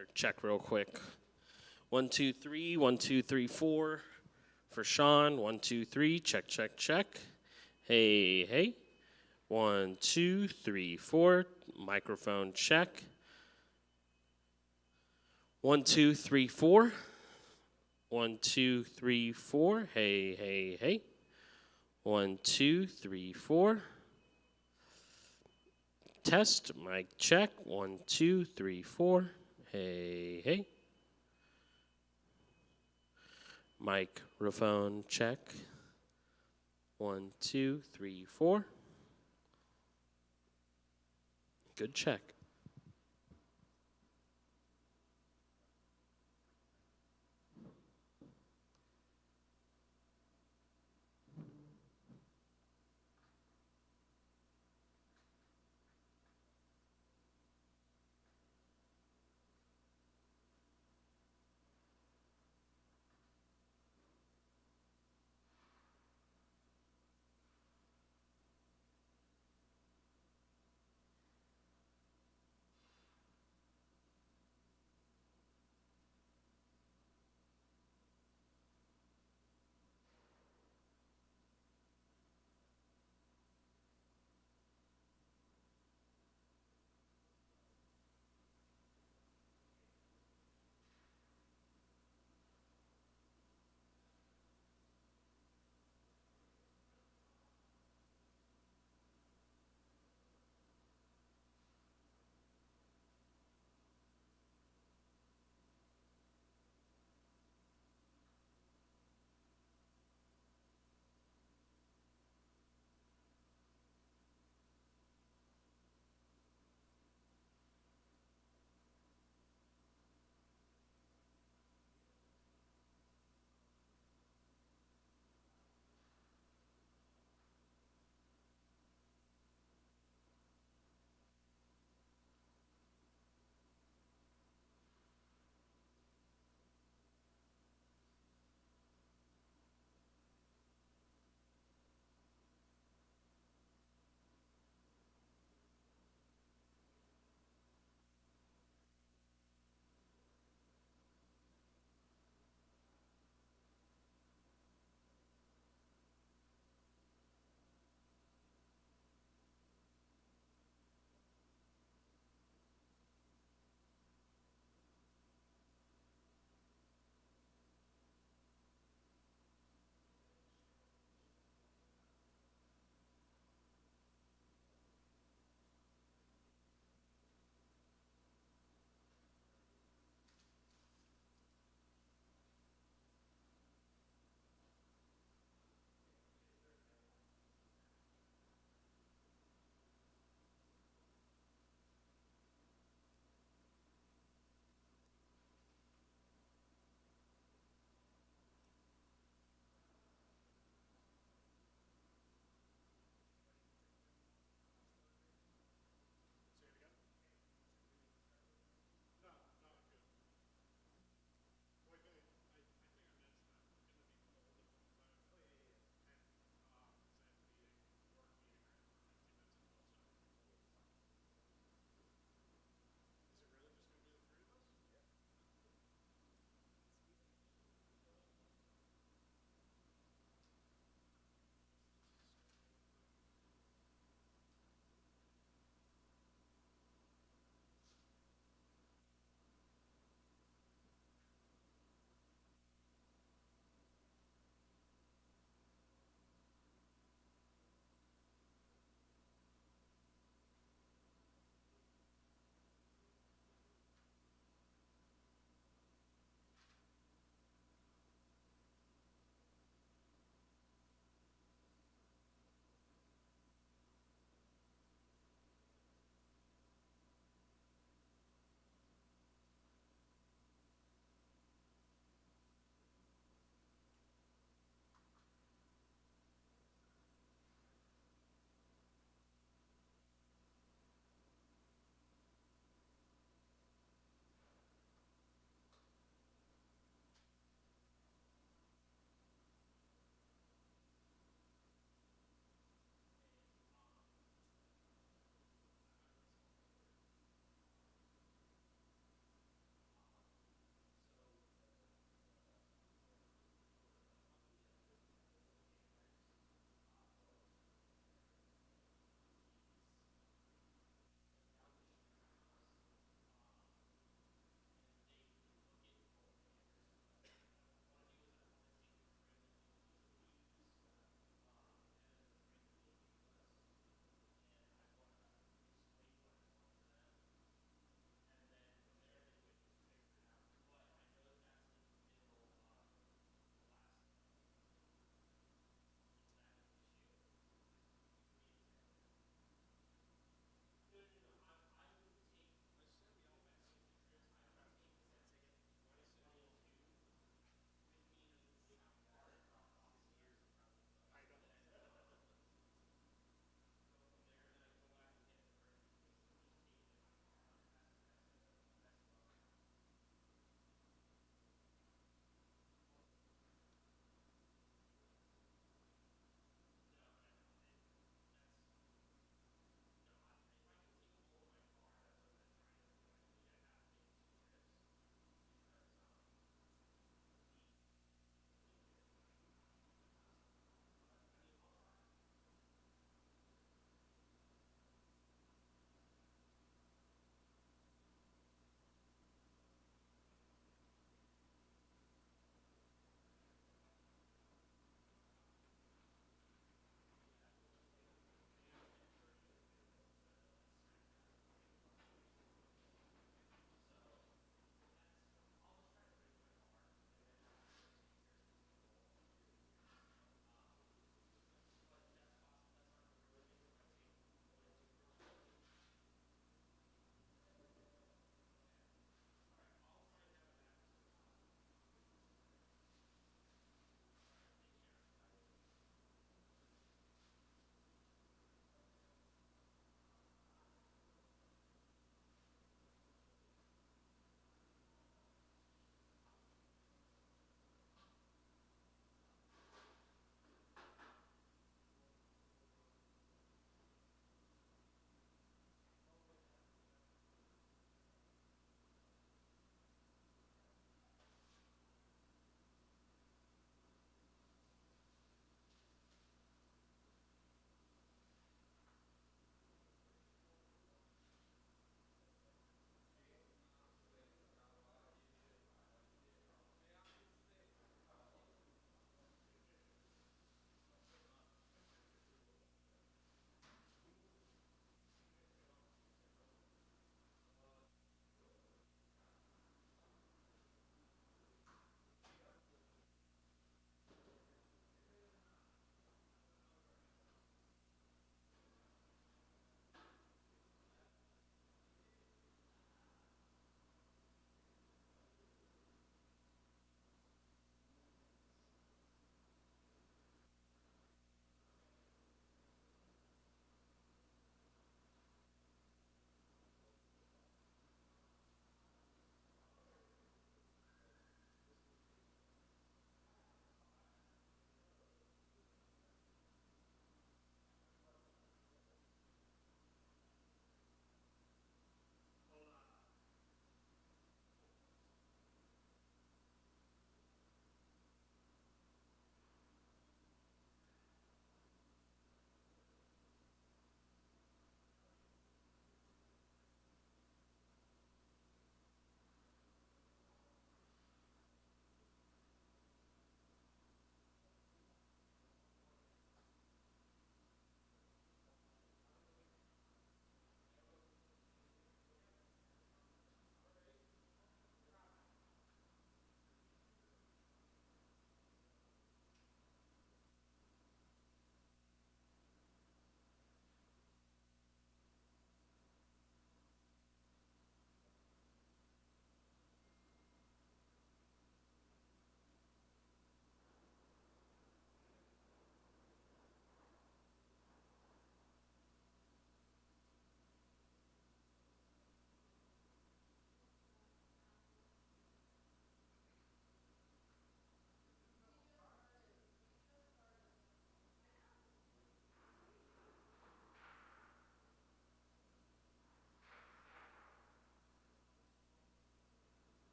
Better check real quick. 1, 2, 3. 1, 2, 3, 4. For Sean. 1, 2, 3. Check, check, check. Hey, hey. 1, 2, 3, 4. Microphone check. 1, 2, 3, 4. 1, 2, 3, 4. Hey, hey, hey. 1, 2, 3, 4. Test, mic check. 1, 2, 3, 4. Hey, hey. Microphone check. 1, 2, 3, 4. Good check.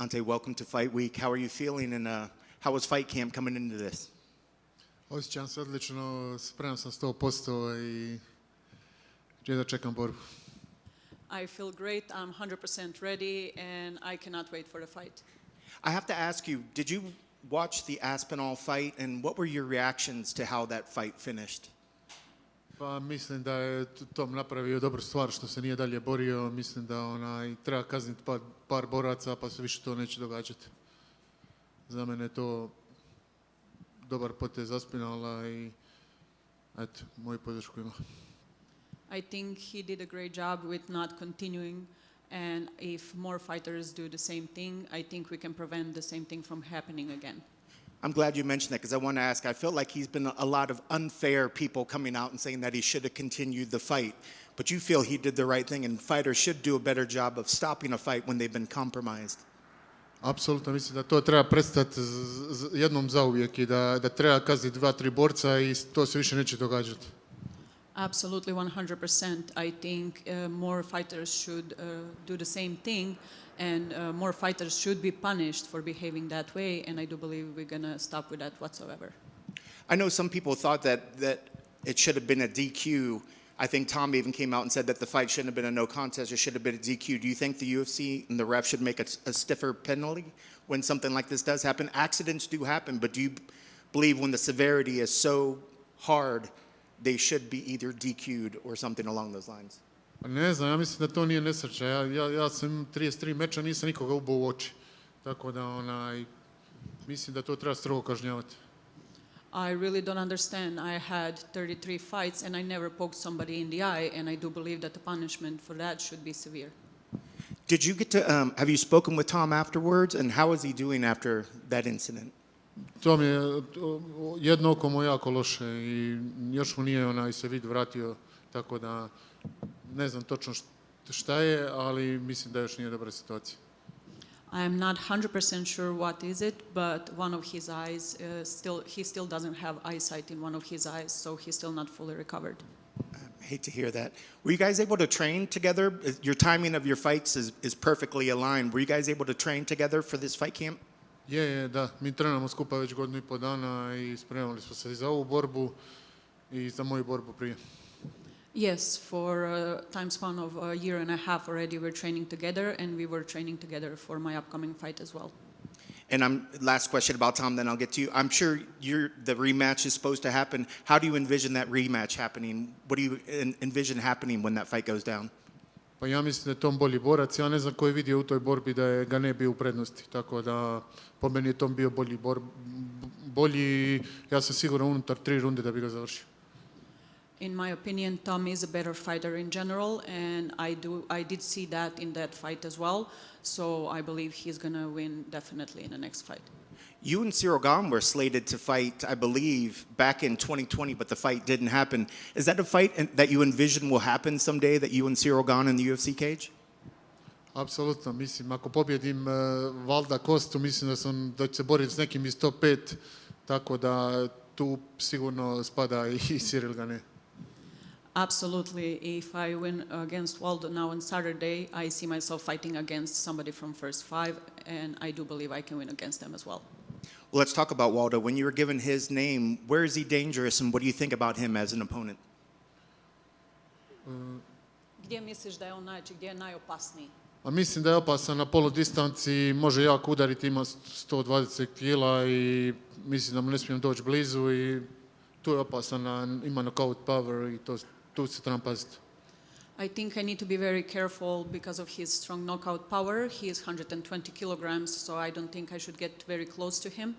Ante, welcome to Fight Week. How are you feeling, and how was fight camp coming into this? Osjećam se odlično, spreman sam 100% i jedva čekam borbu. I feel great. I'm 100% ready, and I cannot wait for the fight. I have to ask you, did you watch the Aspinall fight, and what were your reactions to how that fight finished? Pa mislim da je Tom napravio dobru stvar što se nije dalje borio. Mislim da treba kazniti par boraca pa se više to neće događati. Za mene je to dobar potez Aspinalla i eto, moju podršku ima. I think he did a great job with not continuing, and if more fighters do the same thing, I think we can prevent the same thing from happening again. I'm glad you mentioned that because I want to ask, I feel like he's been a lot of unfair people coming out and saying that he should have continued the fight. But you feel he did the right thing, and fighters should do a better job of stopping a fight when they've been compromised. Apsolutno mislim da to treba prestati jednom zauvijek i da treba kazniti 2-3 borca i to se više neće događati. Absolutely, 100%. I think more fighters should do the same thing, and more fighters should be punished for behaving that way, and I do believe we're going to stop with that whatsoever. I know some people thought that it should have been a DQ. I think Tom even came out and said that the fight shouldn't have been a no contest, it should have been a DQ. Do you think the UFC and the ref should make a stiffer penalty when something like this does happen? Accidents do happen, but do you believe when the severity is so hard, they should be either DQ'd or something along those lines? Ne znam, ja mislim da to nije nesreća. Ja sam 33 meča, nisam nikoga ubao u oči. Tako da mislim da to treba strogo kažnjavati. I really don't understand. I had 33 fights and I never poked somebody in the eye, and I do believe that the punishment for that should be severe. Did you get to, have you spoken with Tom afterwards, and how is he doing after that incident? Tom je jedno oko mu jako loše i još mu nije se vid vratio, tako da ne znam točno šta je, ali mislim da još nije dobra situacija. I am not 100% sure what is it, but one of his eyes, he still doesn't have eyesight in one of his eyes, so he's still not fully recovered. I hate to hear that. Were you guys able to train together? Your timing of your fights is perfectly aligned. Were you guys able to train together for this fight camp? Da. Mi trenamo skupa već 1.5 dana i spremali smo se i za ovu borbu i za moju borbu prije. Yes, for a time span of a year and a half already we're training together, and we were training together for my upcoming fight as well. And last question about Tom, then I'll get to you. I'm sure the rematch is supposed to happen. How do you envision that rematch happening? What do you envision happening when that fight goes down? Pa ja mislim da je Tom bolji borac. Ja ne znam ko je vidio u toj borbi da ga ne bio u prednosti. Tako da po meni je Tom bio bolji. Ja sam siguran unutar 3 runde da bi ga završio. In my opinion, Tom is a better fighter in general, and I did see that in that fight as well. So I believe he's going to win definitely in the next fight. You and Cyril Gane were slated to fight, I believe, back in 2020, but the fight didn't happen. Is that a fight that you envision will happen someday, that you and Cyril Gane in the UFC cage? Apsolutno, mislim, ako pobjedim Walda Costu, mislim da će se boriti s nekim iz top 5, tako da tu sigurno spada i Cyril Gane. Absolutely. If I win against Waldo now on Saturday, I see myself fighting against somebody from first 5, and I do believe I can win against them as well. Well, let's talk about Waldo. When you were given his name, where is he dangerous, and what do you think about him as an opponent? Gdje misliš da je on najjači, gdje je najopasniji? A mislim da je opasan na poludistanci, može jako udariti, ima 120 kila i mislim da mu ne smijem doći blizu i tu je opasan, ima knockout power i tu se trebam paziti. I think I need to be very careful because of his strong knockout power. He is 120 kilograms, so I don't think I should get very close to him.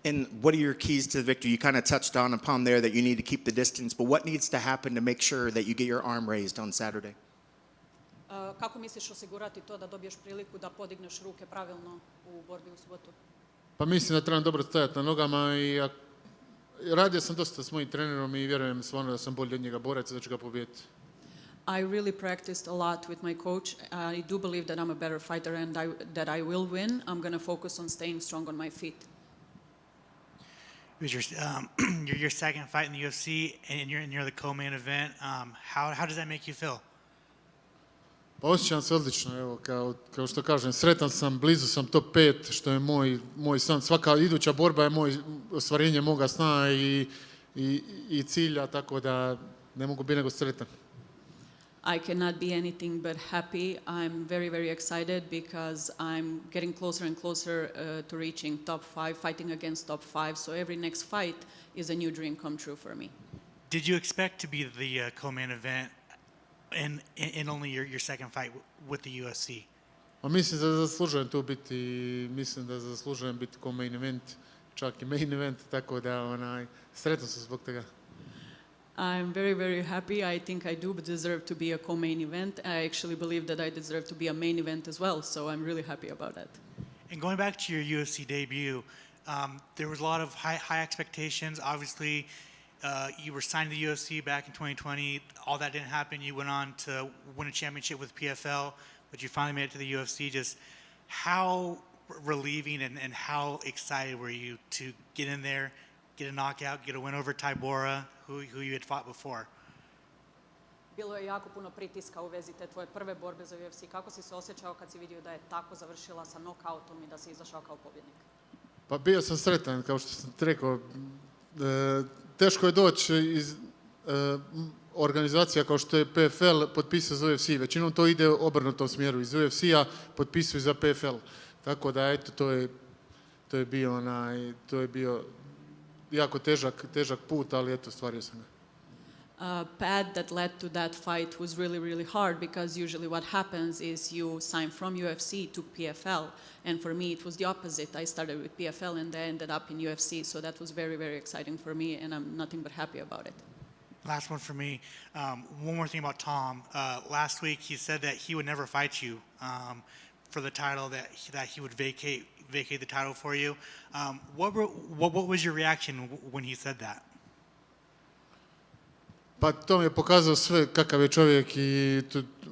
And what are your keys to the victory? You kind of touched upon there that you need to keep the distance, but what needs to happen to make sure that you get your arm raised on Saturday? Kako misliš osigurati to da dobiješ priliku da podigneš ruke pravilno u borbi u subotu? Pa mislim da trebam dobro stajati na nogama i radio sam dosta s mojim trenerom i vjerujem stvarno da sam bolji od njega borac i da ću ga pobijediti. I really practiced a lot with my coach. I do believe that I'm a better fighter and that I will win. I'm going to focus on staying strong on my feet. It was your second fight in the UFC, and you're the co-main event. How does that make you feel? Pa osjećam se odlično, evo, kao što kažem, sretan sam, blizu sam top 5, što je moj san. Svaka iduća borba je ostvarenje moga sna i cilja, tako da ne mogu biti nego sretan. I cannot be anything but happy. I'm very, very excited because I'm getting closer and closer to reaching top 5, fighting against top 5. So every next fight is a new dream come true for me. Did you expect to be the co-main event in only your second fight with the UFC? A mislim da zaslužujem tu biti, mislim da zaslužujem biti ko main event, čak i main event, tako da sretan sam zbog toga. I'm very, very happy. I think I do deserve to be a co-main event. I actually believe that I deserve to be a main event as well, so I'm really happy about that. And going back to your UFC debut, there was a lot of high expectations. Obviously, you were signed to the UFC back in 2020. All that didn't happen. You went on to win a championship with PFL, but you finally made it to the UFC. Just how relieving and how excited were you to get in there, get a knockout, get a win over Tybura, who you had fought before? Bilo je jako puno pritiska u vezi te tvoje prve borbe za UFC. Kako si se osjećao kad si vidio da je tako završila sa nokautom i da si izašao kao pobjednik? Pa bio sam sretan, kao što sam ti rekao. Teško je doći iz organizacija kao što je PFL potpisao za UFC. Većinom to ide u obrnutom smjeru. Iz UFC-a potpisuju za PFL. Tako da, eto, to je bio jako težak put, ali eto, stvario sam ga. Path that led to that fight was really, really hard because usually what happens is you sign from UFC to PFL, and for me it was the opposite. I started with PFL and I ended up in UFC, so that was very, very exciting for me, and I'm nothing but happy about it. Last one for me. One more thing about Tom. Last week he said that he would never fight you for the title, that he would vacate the title for you. What was your reaction when he said that? Pa to mi je pokazao sve kakav je čovjek i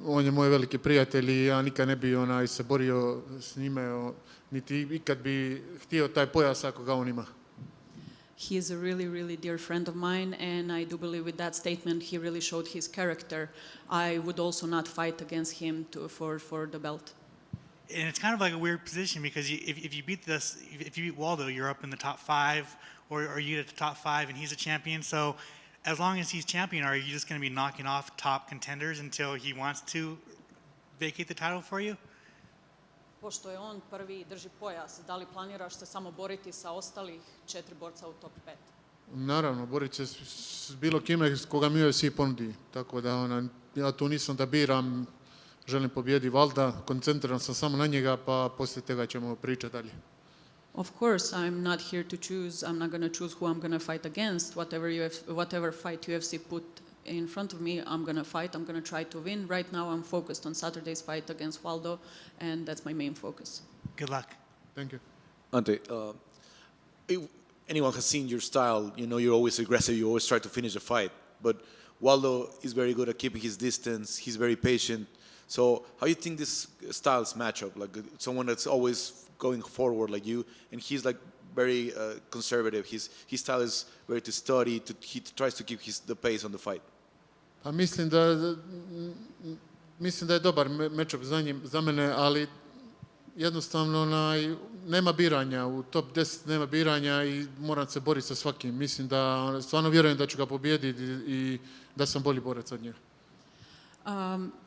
on je moj veliki prijatelj i ja nikad ne bi se borio s njime, niti ikad bi htio taj pojas ako ga on ima. He is a really, really dear friend of mine, and I do believe with that statement he really showed his character. I would also not fight against him for the belt. And it's kind of like a weird position because if you beat Waldo, you're up in the top 5, or you get to the top 5, and he's a champion. So as long as he's champion, are you just going to be knocking off top contenders until he wants to vacate the title for you? Pošto je on prvi i drži pojas, da li planiraš se samo boriti sa ostalih 4 borca u top 5? Naravno, borit će s bilo kime koga mi UFC ponudi. Tako da ja tu nisam da biram, želim pobijedi Valda, koncentriran sam samo na njega, pa poslije toga ćemo pričati dalje. Of course, I'm not here to choose. I'm not going to choose who I'm going to fight against. Whatever fight UFC put in front of me, I'm going to fight. I'm going to try to win. Right now, I'm focused on Saturday's fight against Waldo, and that's my main focus. Good luck. Thank you. Ante, if anyone has seen your style, you know you're always aggressive, you always try to finish a fight. But Waldo is very good at keeping his distance, he's very patient. So how do you think these styles match up? Like someone that's always going forward like you, and he's like very conservative. His style is very to study, he tries to keep the pace on the fight. Pa mislim da je dobar matchup za mene, ali jednostavno nema biranja, u top 10 nema biranja i moram se boriti sa svakim. Mislim da stvarno vjerujem da ću ga pobijediti i da sam bolji borac od njega.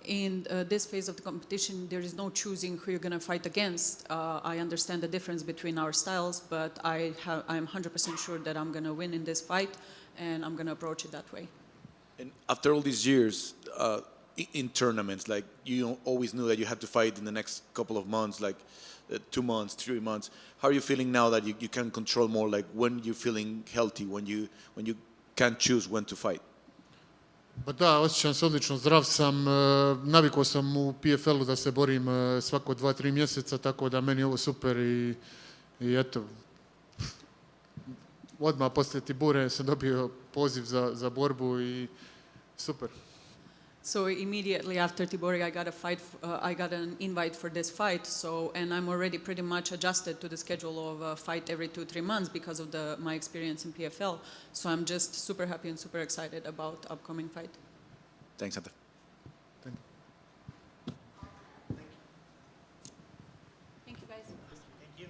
In this phase of the competition, there is no choosing who you're going to fight against. I understand the difference between our styles, but I'm 100% sure that I'm going to win in this fight, and I'm going to approach it that way. And after all these years in tournaments, like you always knew that you had to fight in the next couple of months, like 2 months, 3 months. How are you feeling now that you can control more, like when you're feeling healthy, when you can choose when to fight? Pa da, osjećam se odlično, zdrav sam, navikao sam u PFL-u da se borim svako 2-3 mjeseca, tako da meni je ovo super i eto, odmah poslije Tibure sam dobio poziv za borbu i super. So immediately after Tibori, I got an invite for this fight. And I'm already pretty much adjusted to the schedule of a fight every 2-3 months because of my experience in PFL. So I'm just super happy and super excited about upcoming fight. Thanks, Ante. Thank you, guys. Thank you.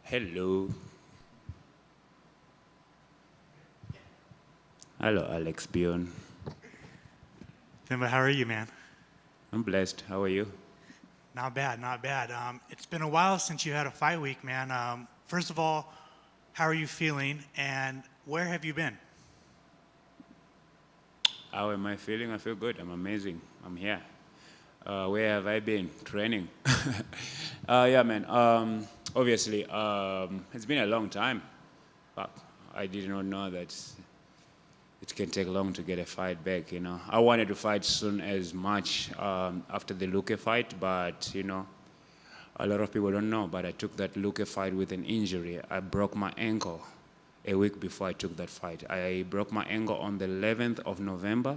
Hello. Hello, Alex Bjorn. Themba, how are you, man? I'm blessed. How are you? Not bad, not bad. It's been a while since you had a fight week, man. First of all, how are you feeling, and where have you been? How am I feeling? I feel good. I'm amazing. I'm here. Where have I been? Training. Yeah, man. Obviously, it's been a long time, but I did not know that it can take long to get a fight back, you know. I wanted to fight soon as much after the Luque fight, but, you know, a lot of people don't know, but I took that Luque fight with an injury. I broke my ankle a week before I took that fight. I broke my ankle on the 11th of November.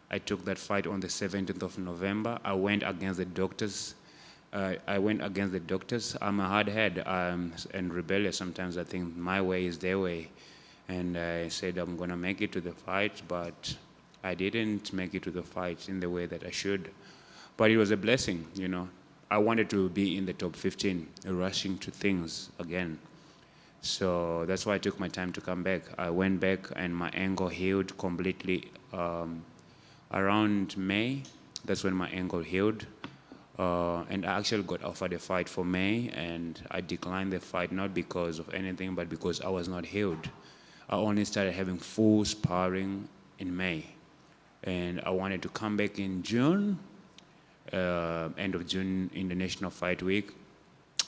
I took that fight on the 17th of November. I went against the doctors. I'm a hard head and rebellious. Sometimes I think my way is their way. And I said I'm going to make it to the fight, but I didn't make it to the fight in the way that I should. But it was a blessing, you know. I wanted to be in the top 15, rushing to things again. So that's why I took my time to come back. I went back and my ankle healed completely around May. That's when my ankle healed. And I actually got offered a fight for May, and I declined the fight, not because of anything, but because I was not healed. I only started having full sparring in May. And I wanted to come back in June, end of June in the National Fight Week.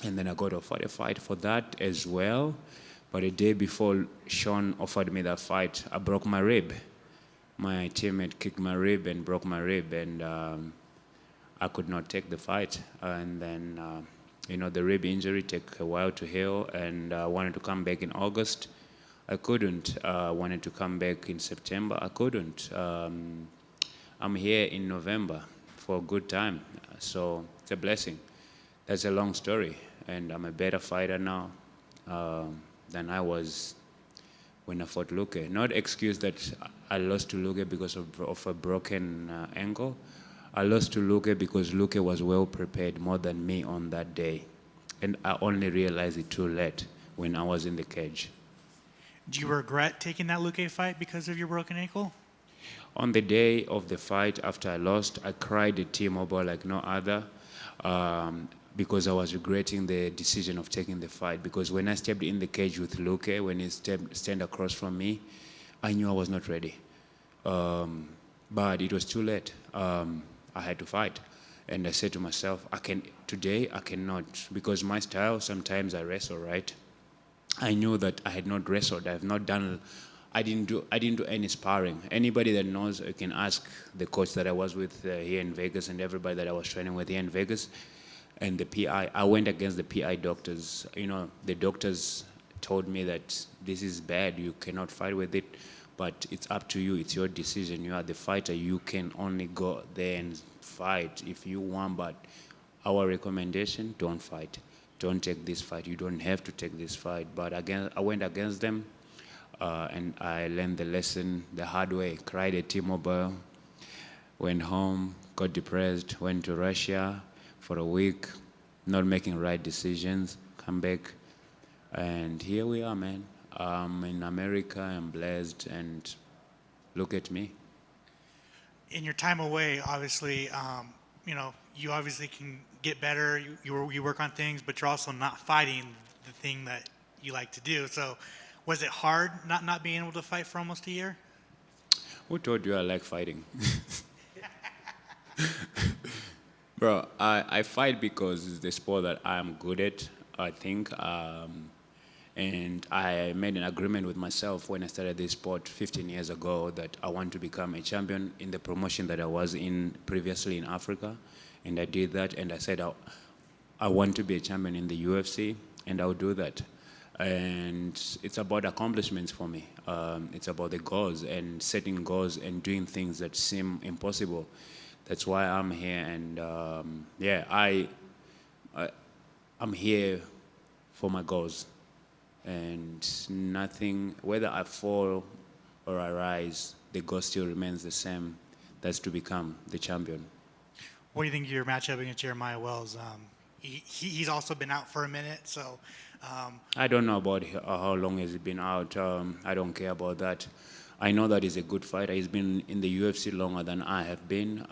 And then I got offered a fight for that as well. But a day before Sean offered me that fight, I broke my rib. My teammate kicked my rib and broke my rib, and I could not take the fight. And then, you know, the rib injury took a while to heal, and I wanted to come back in August. I couldn't. Wanted to come back in September. I couldn't. I'm here in November for a good time. So it's a blessing. That's a long story. And I'm a better fighter now than I was when I fought Luque. Not excuse that I lost to Luque because of a broken ankle. I lost to Luque because Luque was well prepared more than me on that day. And I only realized it too late when I was in the cage. Do you regret taking that Luque fight because of your broken ankle? On the day of the fight, after I lost, I cried at T-Mobile like no other because I was regretting the decision of taking the fight. Because when I stepped in the cage with Luque, when he stand across from me, I knew I was not ready. But it was too late. I had to fight. And I said to myself, today I cannot, because my style, sometimes I wrestle, right? I knew that I had not wrestled. I didn't do any sparring. Anybody that knows, you can ask the coach that I was with here in Vegas and everybody that I was training with here in Vegas and the PI. I went against the PI doctors. You know, the doctors told me that this is bad. You cannot fight with it, but it's up to you. It's your decision. You are the fighter. You can only go there and fight if you want, but our recommendation, don't fight. don't take this fight. You don't have to take this fight. But again, I went against them, and I learned the lesson the hard way. Cried at T-Mobile, went home, got depressed, went to Russia for a week, not making right decisions, come back, and here we are, man. I'm in America, I'm blessed, and look at me. In your time away, obviously, you obviously can get better. You work on things, but you're also not fighting the thing that you like to do. So, was it hard not being able to fight for almost a year? Who told you I like fighting? Bro, I fight because it's the sport that I'm good at, I think. And I made an agreement with myself when I started this sport 15 years ago that I want to become a champion in the promotion that I was in previously in Africa. And I did that, and I said I want to be a champion in the UFC, and I'll do that. And it's about accomplishments for me. It's about the goals and setting goals and doing things that seem impossible. That's why I'm here, and I'm here for my goals. And nothing, whether I fall or I rise, the goal still remains the same. That's to become the champion. What do you think of your matchup against Jeremiah Wells? He's also been out for a minute, so. I don't know about how long has he been out. I don't care about that. I know that he's a good fighter. He's been in the UFC longer than I have been.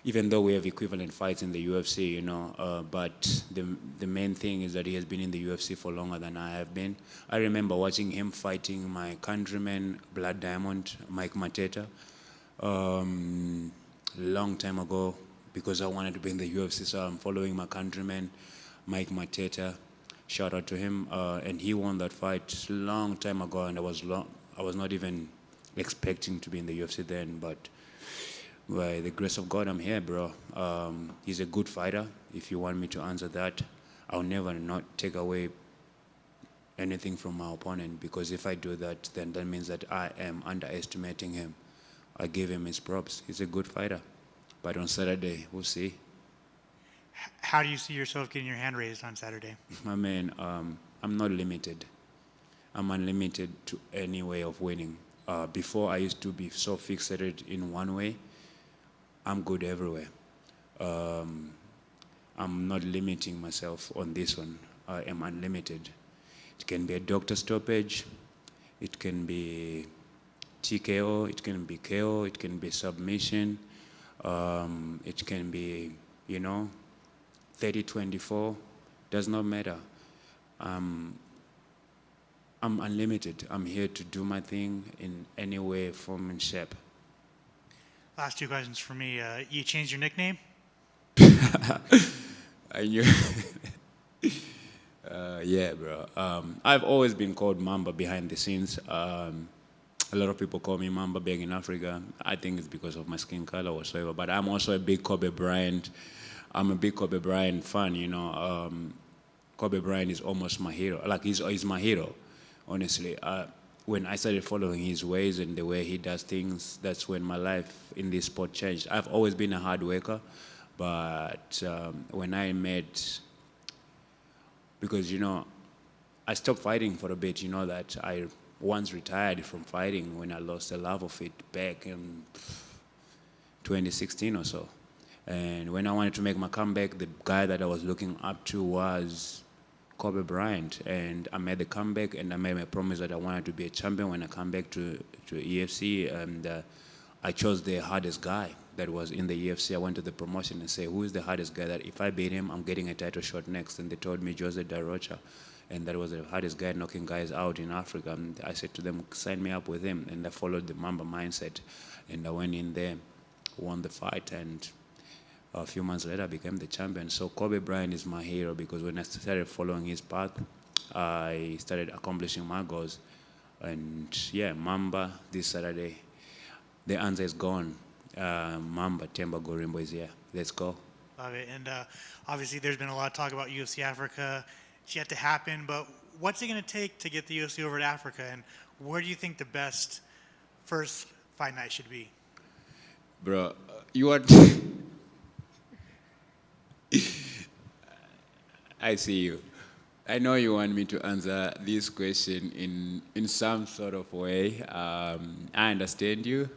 Even though we have equivalent fights in the UFC, but the main thing is that he has been in the UFC for longer than I have been. I remember watching him fighting my countryman, Blood Diamond, Mike Mateta, long time ago, because I wanted to be in the UFC, so I'm following my countryman, Mike Mateta. Shout out to him, and he won that fight long time ago, and I was not even expecting to be in the UFC then, but by the grace of God, I'm here, bro. He's a good fighter. If you want me to answer that, I'll never not take away anything from my opponent, because if I do that, then that means that I am underestimating him. I give him his props. He's a good fighter. But on Saturday, we'll see. How do you see yourself getting your hand raised on Saturday? My man, I'm not limited. I'm unlimited to any way of winning. Before, I used to be so fixated in one way. I'm good everywhere. I'm not limiting myself on this one. I am unlimited. It can be a doctor stoppage. It can be TKO. It can be KO. It can be submission. It can be, 30-24. Does not matter. I'm unlimited. I'm here to do my thing in any way, form, and shape. Last two questions for me. You changed your nickname? I knew. Yeah, bro. I've always been called Mamba behind the scenes. A lot of people call me Mamba back in Africa. I think it's because of my skin color or whatsoever. But I'm also a big Kobe Bryant. I'm a big Kobe Bryant fan. Kobe Bryant is almost my hero. Like he's my hero, honestly. When I started following his ways and the way he does things, that's when my life in this sport changed. I've always been a hard worker, but when I met, because, I stopped fighting for a bit, that I once retired from fighting when I lost the love of it back in 2016 or so. And when I wanted to make my comeback, the guy that I was looking up to was Kobe Bryant, and I made the comeback, and I made my promise that I wanted to be a champion when I come back to EFC, and I chose the hardest guy that was in the EFC. I went to the promotion and said, who is the hardest guy that if I beat him, I'm getting a title shot next? And they told me Jose Da Rocha, and that was the hardest guy knocking guys out in Africa. And I said to them, sign me up with him, and I followed the Mamba mindset, and I went in there, won the fight, and a few months later, I became the champion. So Kobe Bryant is my hero, because when I started following his path, I started accomplishing my goals. And yeah, Mamba this Saturday, the answer is gone. Mamba, Themba Gorimbo is here. Let's go. Love it. And obviously, there's been a lot of talk about UFC Africa. It's yet to happen, but what's it going to take to get the UFC over to Africa? And where do you think the best first fight night should be? Bro, you are... I see you. I know you want me to answer this question in some sort of way. I understand you.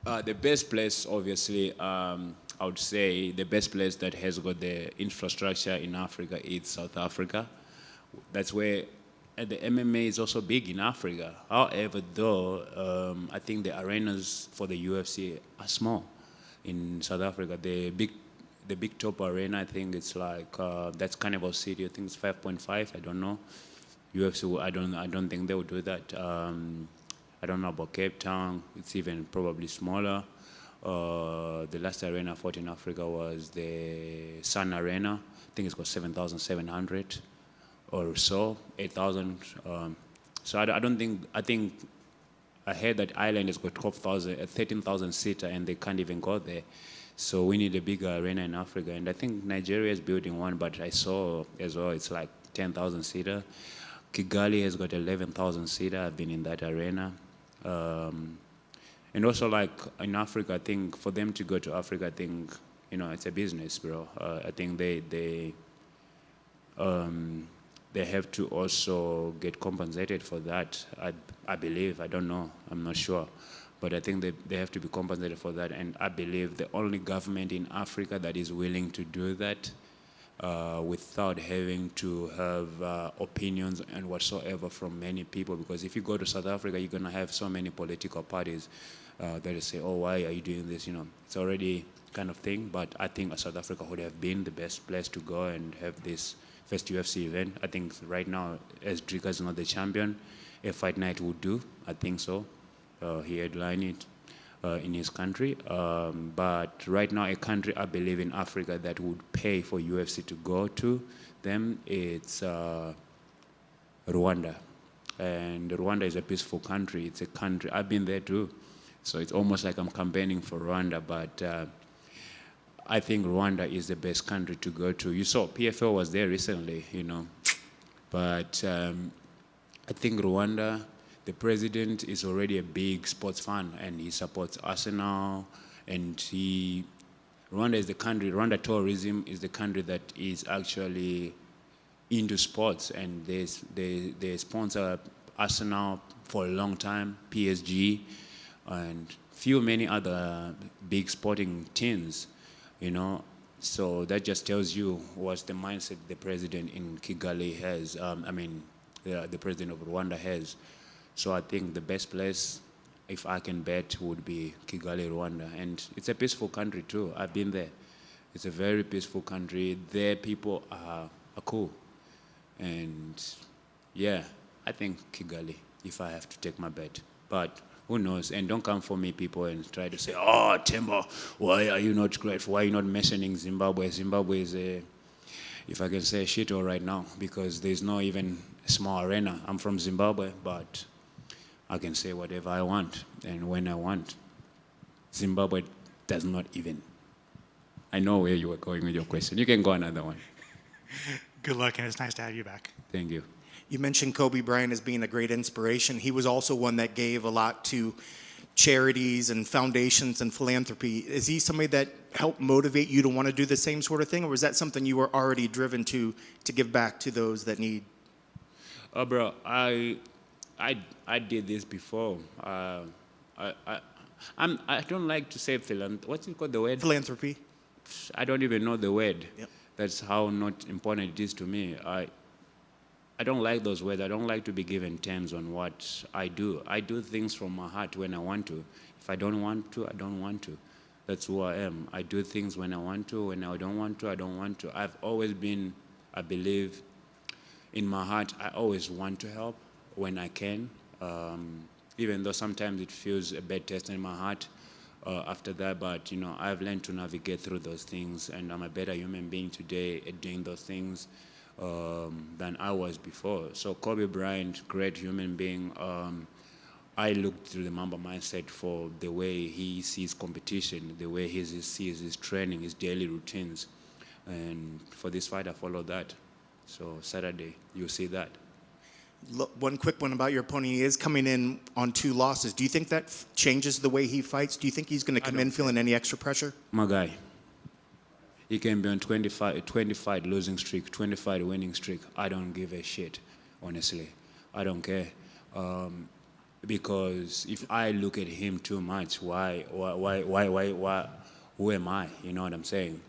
The best place, obviously, I would say the best place that has got the infrastructure in Africa is South Africa. That's where the MMA is also big in Africa. However, though, I think the arenas for the UFC are small in South Africa. The big top arena, I think it's like that's Carnival City. I think it's 5.5. I don't know. UFC, I don't think they would do that. I don't know about Cape Town. It's even probably smaller. The last arena I fought in Africa was the Sun Arena. I think it's got 7,700 or so, 8,000. So I don't think, I think I heard that Ireland has got 13,000 seater and they can't even go there. So we need a bigger arena in Africa. And I think Nigeria is building one, but I saw as well it's like 10,000 seater. Kigali has got 11,000 seater. I've been in that arena. And also like in Africa, I think for them to go to Africa, I think, you know, it's a business, bro. I think they have to also get compensated for that. I believe, I don't know, I'm not sure. But I think they have to be compensated for that. And I believe the only government in Africa that is willing to do that without having to have opinions and whatsoever from many people. Because if you go to South Africa, you're going to have so many political parties that will say, oh, why are you doing this? You know, it's already kind of thing. But I think South Africa would have been the best place to go and have this first UFC event. I think right now, as Drika is not the champion, a Fight Night would do. I think so. He headlined it in his country. But right now, a country I believe in Africa that would pay for UFC to go to them, it's Rwanda. And Rwanda is a peaceful country. It's a country, I've been there too. So it's almost like I'm campaigning for Rwanda, but I think Rwanda is the best country to go to. You saw PFL was there recently, you know. But I think Rwanda, the president is already a big sports fan and he supports Arsenal and Rwanda is the country, Rwanda tourism is the country that is actually into sports and they sponsor Arsenal for a long time, PSG and many other big sporting teams, you know. So that just tells you what's the mindset the president in Kigali has, the president of Rwanda has. So I think the best place, if I can bet, would be Kigali, Rwanda. And it's a peaceful country too. I've been there. It's a very peaceful country. Their people are cool. And yeah, I think Kigali, if I have to take my bet. But who knows? And don't come for me, people, and try to say, oh, Themba, why are you not grateful? Why are you not mentioning Zimbabwe? Zimbabwe is a, if I can say, shithole right now because there's no even small arena. I'm from Zimbabwe, but I can say whatever I want and when I want. Zimbabwe does not even. I know where you were going with your question. You can go another one. Good luck, and it's nice to have you back. Thank you. You mentioned Kobe Bryant as being a great inspiration. He was also one that gave a lot to charities and foundations and philanthropy. Is he somebody that helped motivate you to want to do the same sort of thing, or was that something you were already driven to give back to those that need? Bro, I did this before. I don't like to say what's it called, the word? Philanthropy. I don't even know the word. Yep. That's how not important it is to me. I don't like those words. I don't like to be given terms on what I do. I do things from my heart when I want to. If I don't want to, I don't want to. That's who I am. I do things when I want to. When I don't want to, I don't want to. I've always been, I believe, in my heart, I always want to help when I can. Even though sometimes it feels a bad taste in my heart after that, but you know, I've learned to navigate through those things, and I'm a better human being today at doing those things than I was before. So Kobe Bryant, great human being. I looked through the Mamba mindset for the way he sees competition, the way he sees his training, his daily routines, and for this fight, I followed that. So Saturday, you'll see that. One quick one about your opponent. He is coming in on 2 losses. Do you think that changes the way he fights? Do you think he's going to come in feeling any extra pressure? My guy, He can be on 20 fight losing streak, 20 fight winning streak. I don't give a shit, honestly. I don't care. Because if I look at him too much, who am I? You know what I'm saying?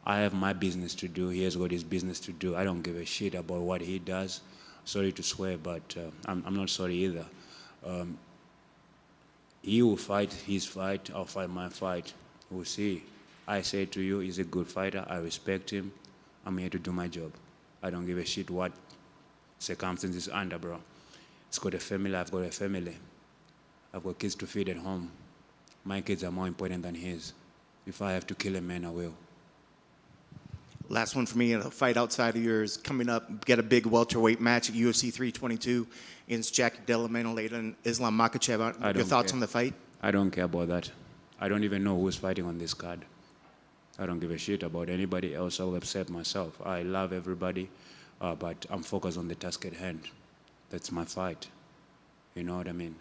I have my business to do. He has got his business to do. I don't give a shit about what he does. Sorry to swear, but I'm not sorry either. He will fight his fight. I'll fight my fight. We'll see. I say to you, he's a good fighter. I respect him. I'm here to do my job. I don't give a shit what circumstances under, bro. He's got a family. I've got a family. I've got kids to feed at home. My kids are more important than his. If I have to kill a man, I will. Last one for me, a fight outside of yours coming up. Get a big welterweight match at UFC 322 against Jack Della Maddalena and Islam Makhachev. Your thoughts on the fight? I don't care about that. I don't even know who's fighting on this card. I don't give a shit about anybody else. I'll upset myself. I love everybody, but I'm focused on the task at hand. That's my fight. You know what I mean?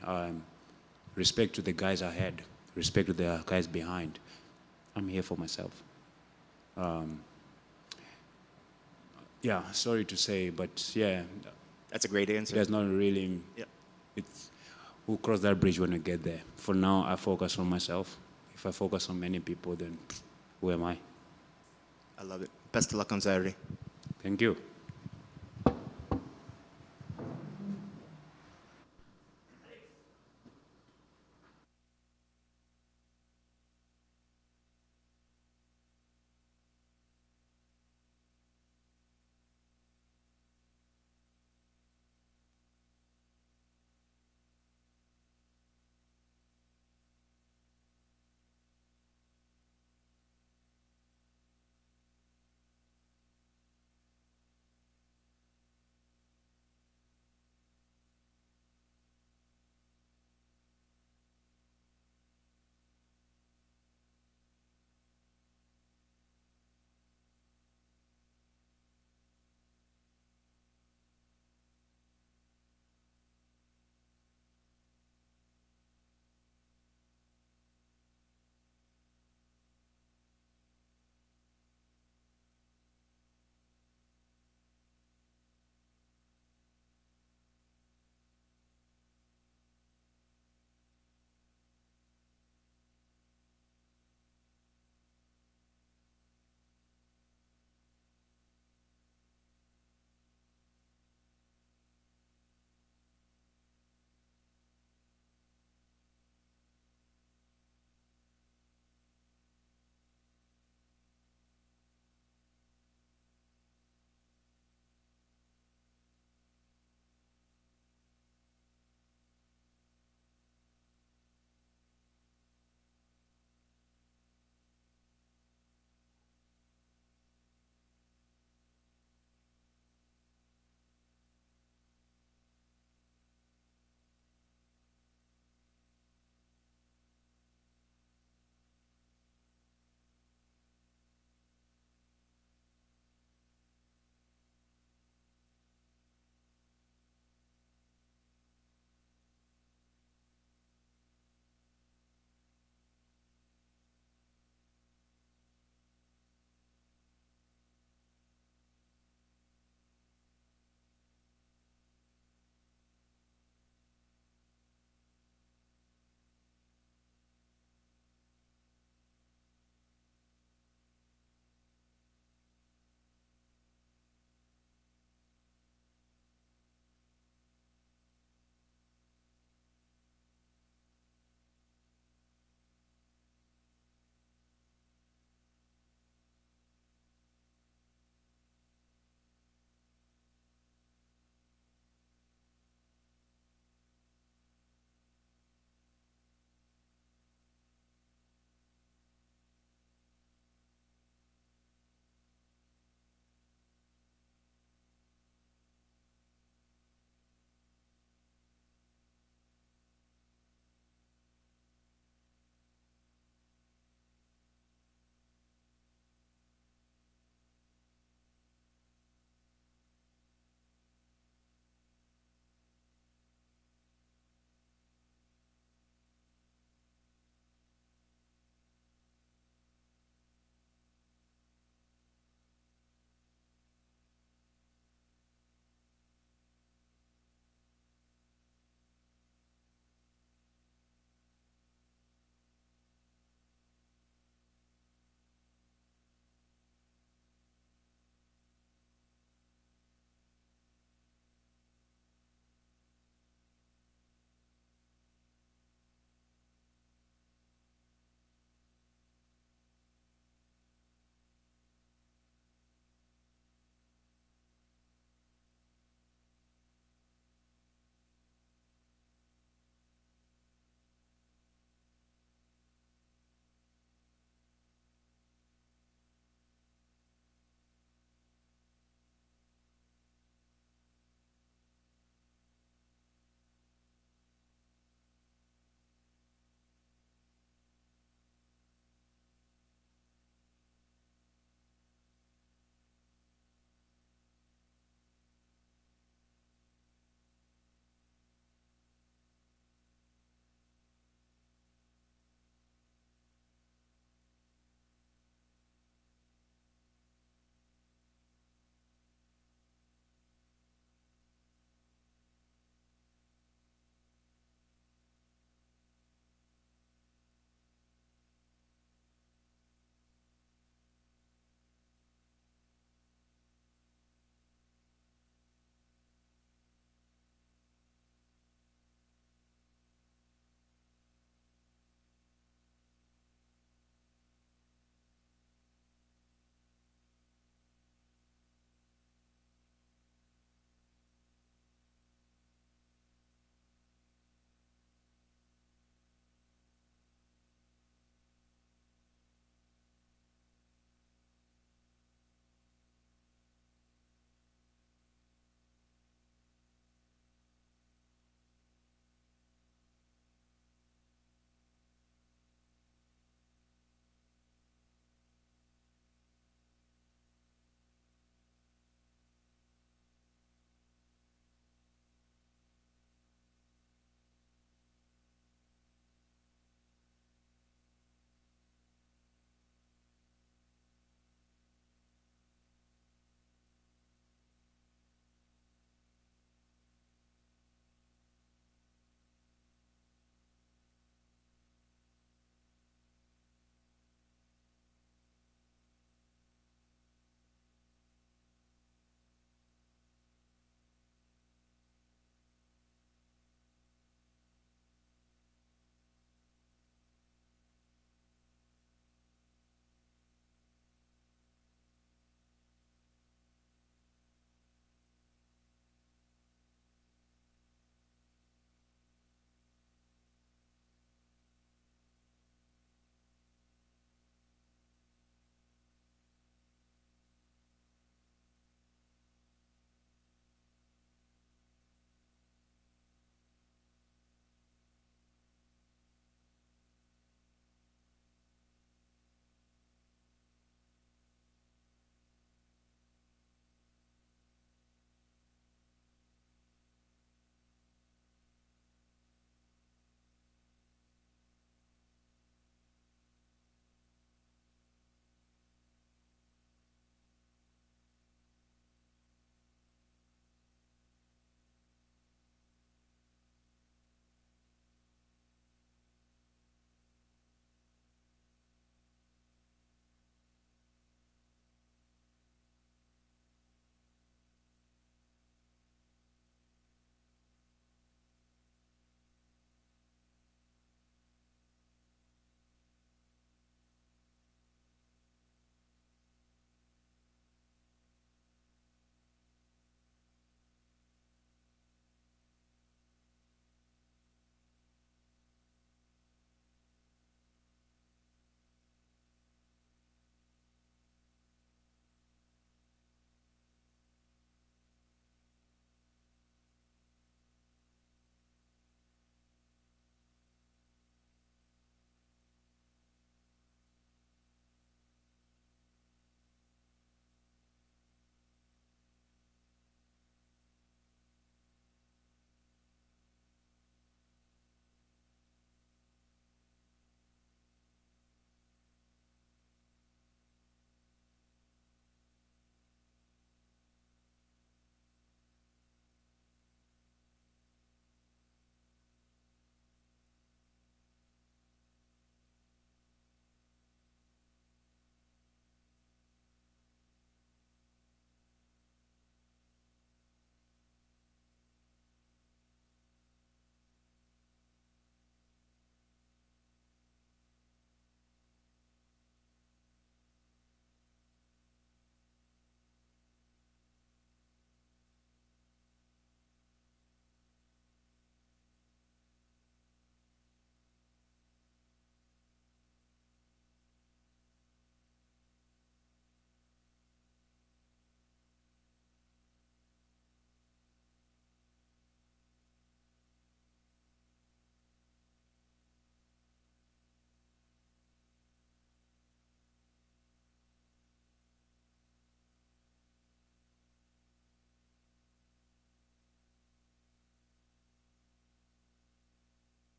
Respect to the guys ahead. Respect to the guys behind. I'm here for myself. Yeah, sorry to say, but yeah. That's a great answer. There's not really. Yeah. We'll cross that bridge when we get there. For now, I focus on myself. If I focus on many people, then who am I? I love it. Best of luck on Saturday. Thank you.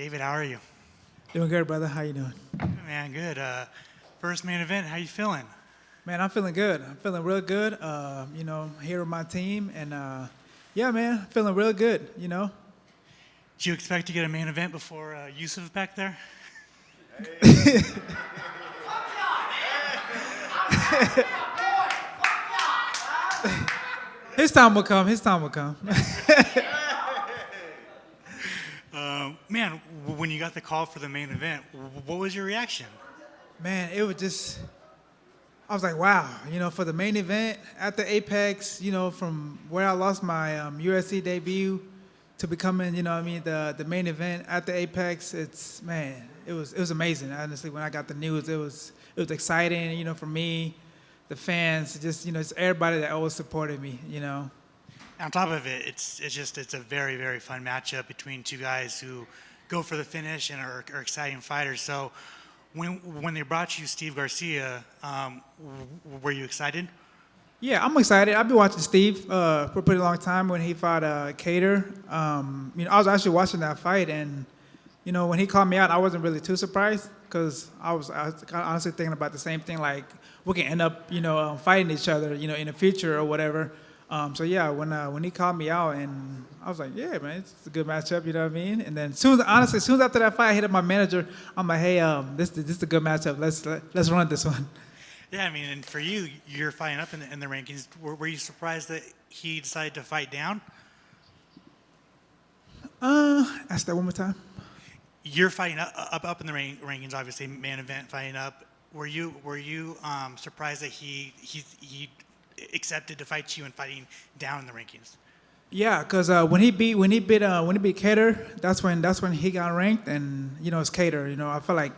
David, how are you? Doing good, brother. How you doing? Man, good. First main event, how you feeling? Man, I'm feeling good. I'm feeling real good. Here with my team, and yeah, man, feeling real good. Did you expect to get a main event before Yusuf back there? His time will come. His time will come. Man, when you got the call for the main event, what was your reaction? Man, it was just. I was like, wow. For the main event at the Apex, from where I lost my UFC debut to becoming, the main event at the Apex, it was amazing. Honestly, when I got the news, it was exciting, for me, the fans, just everybody that always supported me. On top of it, it's a very, very fun matchup between two guys who go for the finish and are exciting fighters. So when they brought you Steve Garcia, were you excited? Yeah, I'm excited. I've been watching Steve for a pretty long time when he fought Cater. I was actually watching that fight, and when he called me out, I wasn't really too surprised because I was honestly thinking about the same thing, like we can end up fighting each other in the future or whatever. So yeah, when he called me out, and I was like, yeah, man, it's a good matchup, you know what I mean? And then soon after that fight, I hit up my manager. I'm like, hey, this is a good matchup. Let's run this one. Yeah, I mean, and for you, you're fighting up in the rankings. Were you surprised that he decided to fight down? Ask that one more time. You're fighting up in the rankings, obviously, main event fighting up. Were you surprised that he accepted to fight you and fighting down in the rankings? Yeah, because when he beat Cater, that's when he got ranked, and it's Cater. I feel like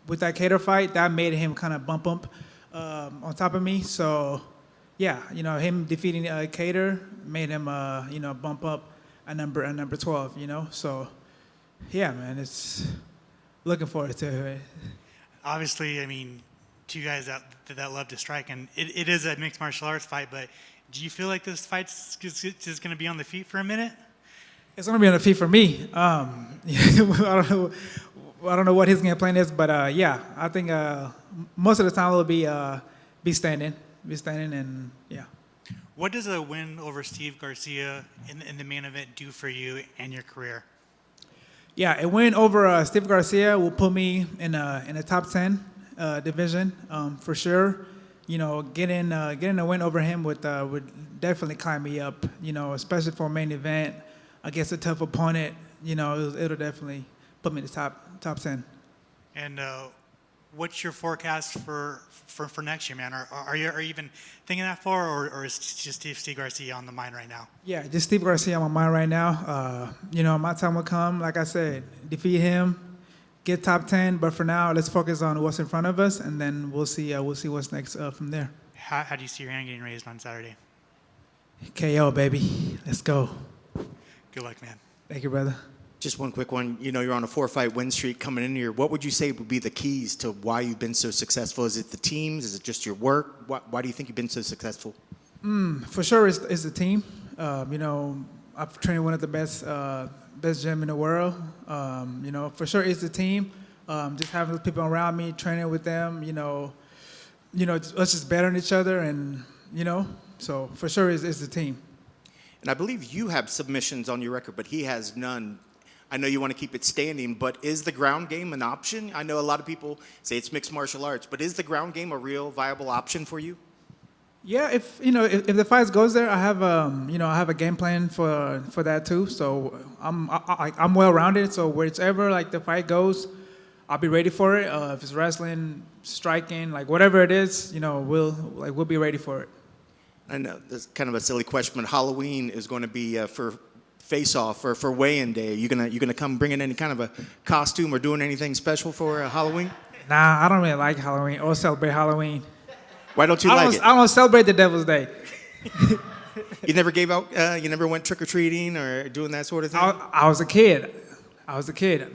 with that Cater fight, that made him kind of bump up on top of me. So yeah, him defeating Cater made him bump up a number 12. So yeah, man, it's looking forward to it. Obviously, I mean, two guys that love to strike, and it is a mixed martial arts fight, but do you feel like this fight's just going to be on the feet for a minute? It's going to be on the feet for me. I don't know what his game plan is, but yeah, I think most of the time it'll be standing, and yeah. What does a win over Steve Garcia in the main event do for you and your career? Yeah, a win over Steve Garcia will put me in the top 10 division for sure. Getting a win over him would definitely climb me up. Especially for a main event against a tough opponent. It'll definitely put me in the top 10. And what's your forecast for next year, man? Are you even thinking that far, or is just Steve Garcia on the mind right now? Yeah, just Steve Garcia on my mind right now. My time will come. Like I said, defeat him. Get top 10, but for now, let's focus on what's in front of us, and then we'll see what's next from there. How do you see your hand getting raised on Saturday? KO, baby. Let's go. Good luck, man. Thank you, brother. Just one quick one. You're on a 4-fight win streak coming in here. What would you say would be the keys to why you've been so successful? Is it the teams? Is it just your work? Why do you think you've been so successful? For sure, it's the team. I've trained one of the best gym in the world. For sure it's the team. Just having the people around me, training with them, us just bettering each other, and so for sure it's the team. And I believe you have submissions on your record, but he has none. I know you want to keep it standing, but is the ground game an option? I know a lot of people say it's mixed martial arts, but is the ground game a real viable option for you? Yeah, if the fight goes there, I have a game plan for that too. So I'm well rounded. So whichever the fight goes, I'll be ready for it. If it's wrestling, striking, whatever it is, we'll be ready for it. I know this is kind of a silly question, but Halloween is going to be for face-off or for weigh-in day. You gonna come bringing any kind of a costume or doing anything special for Halloween? Nah, I don't really like Halloween or celebrate Halloween. Why don't you like it? I don't celebrate the Devil's Day. You never gave out, you never went trick-or-treating or doing that sort of thing? I was a kid.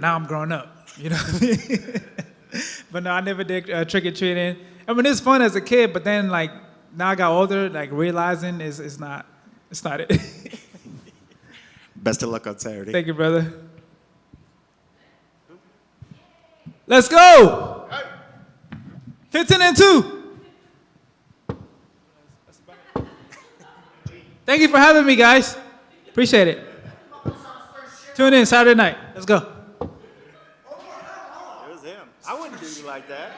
Now I'm grown up, But no, I never did trick-or-treating. I mean, it's fun as a kid, but then now I got older, realizing it's not it. Best of luck on Saturday. Thank you, brother. Let's go. 15-2. Thank you for having me, guys. Appreciate it. Tune in Saturday night. Let's go. It was him. I wouldn't do you like that.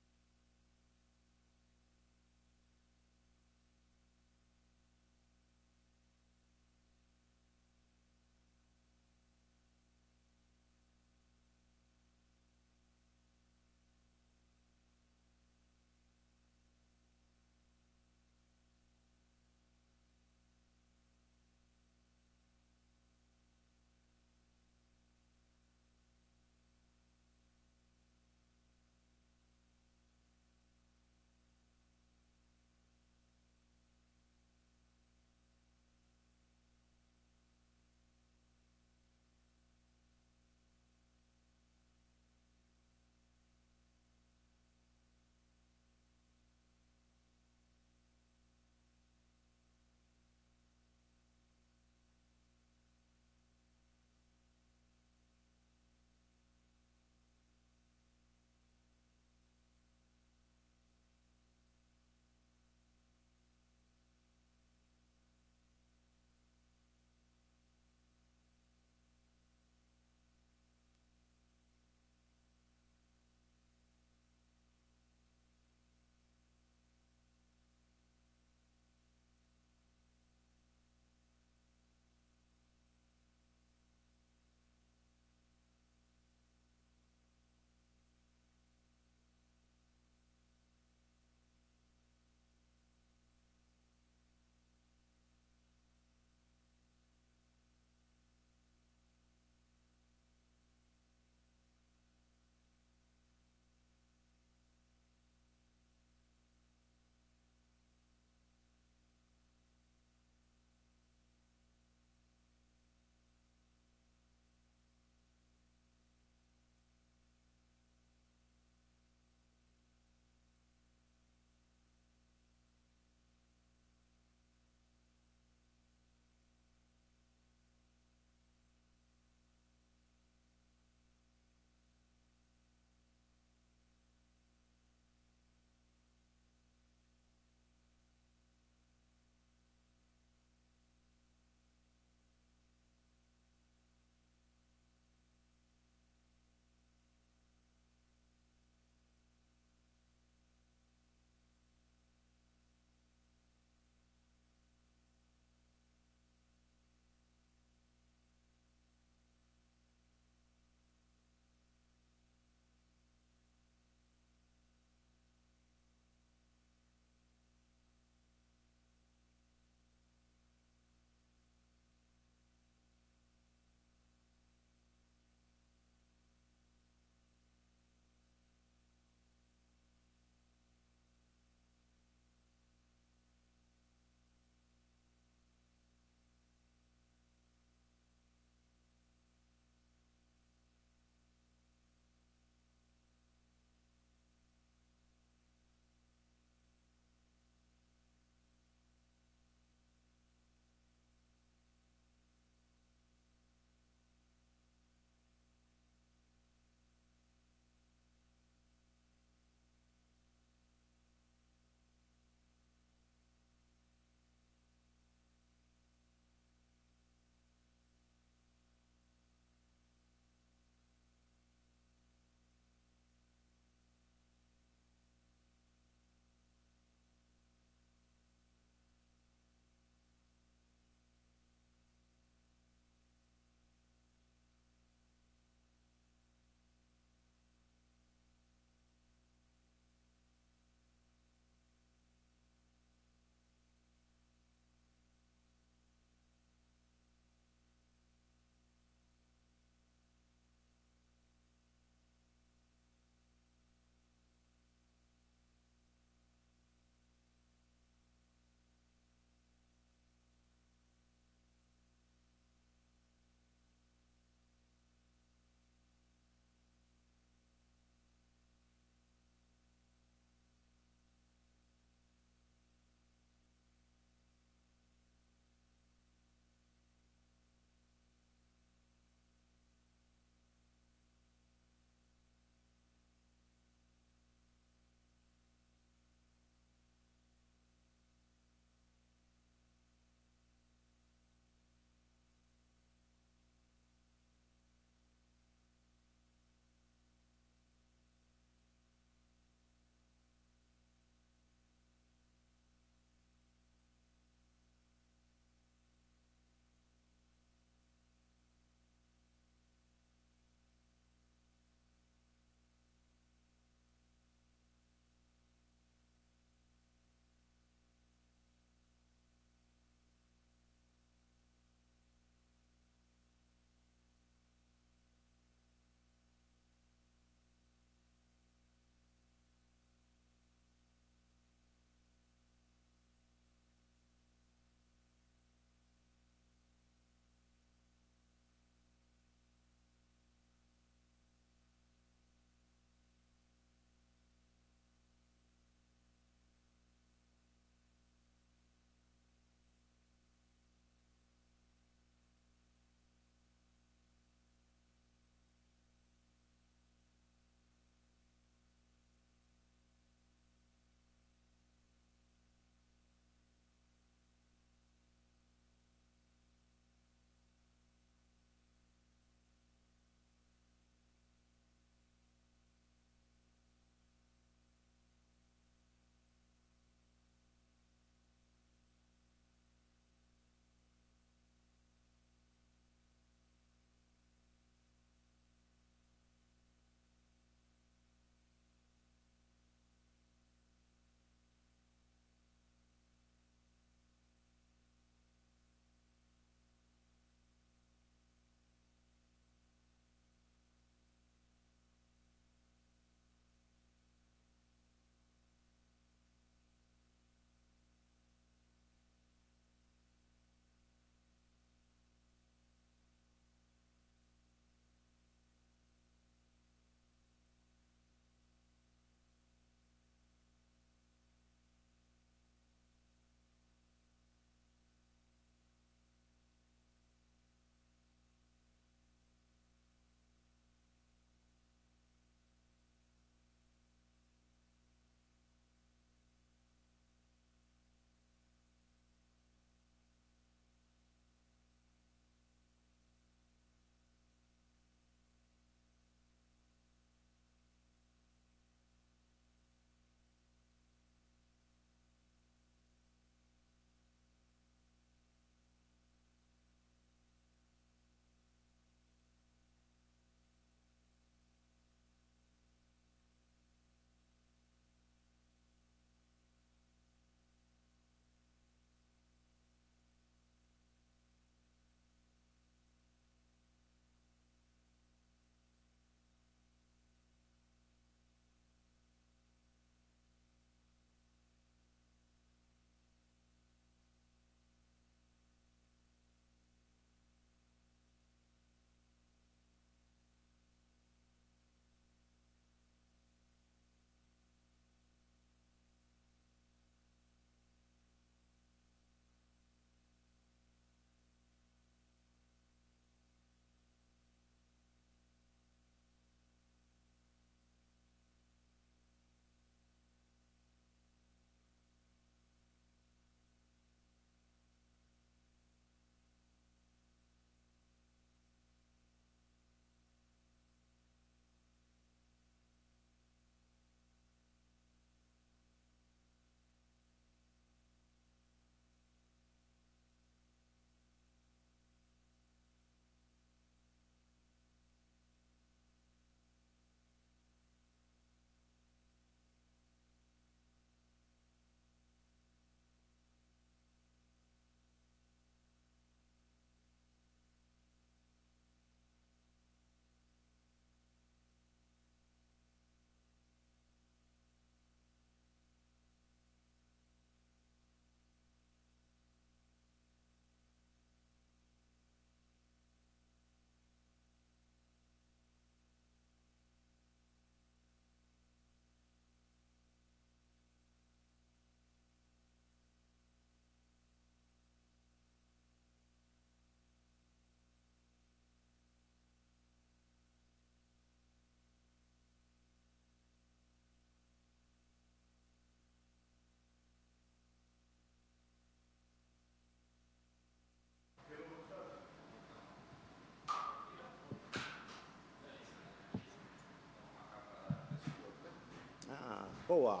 Boa.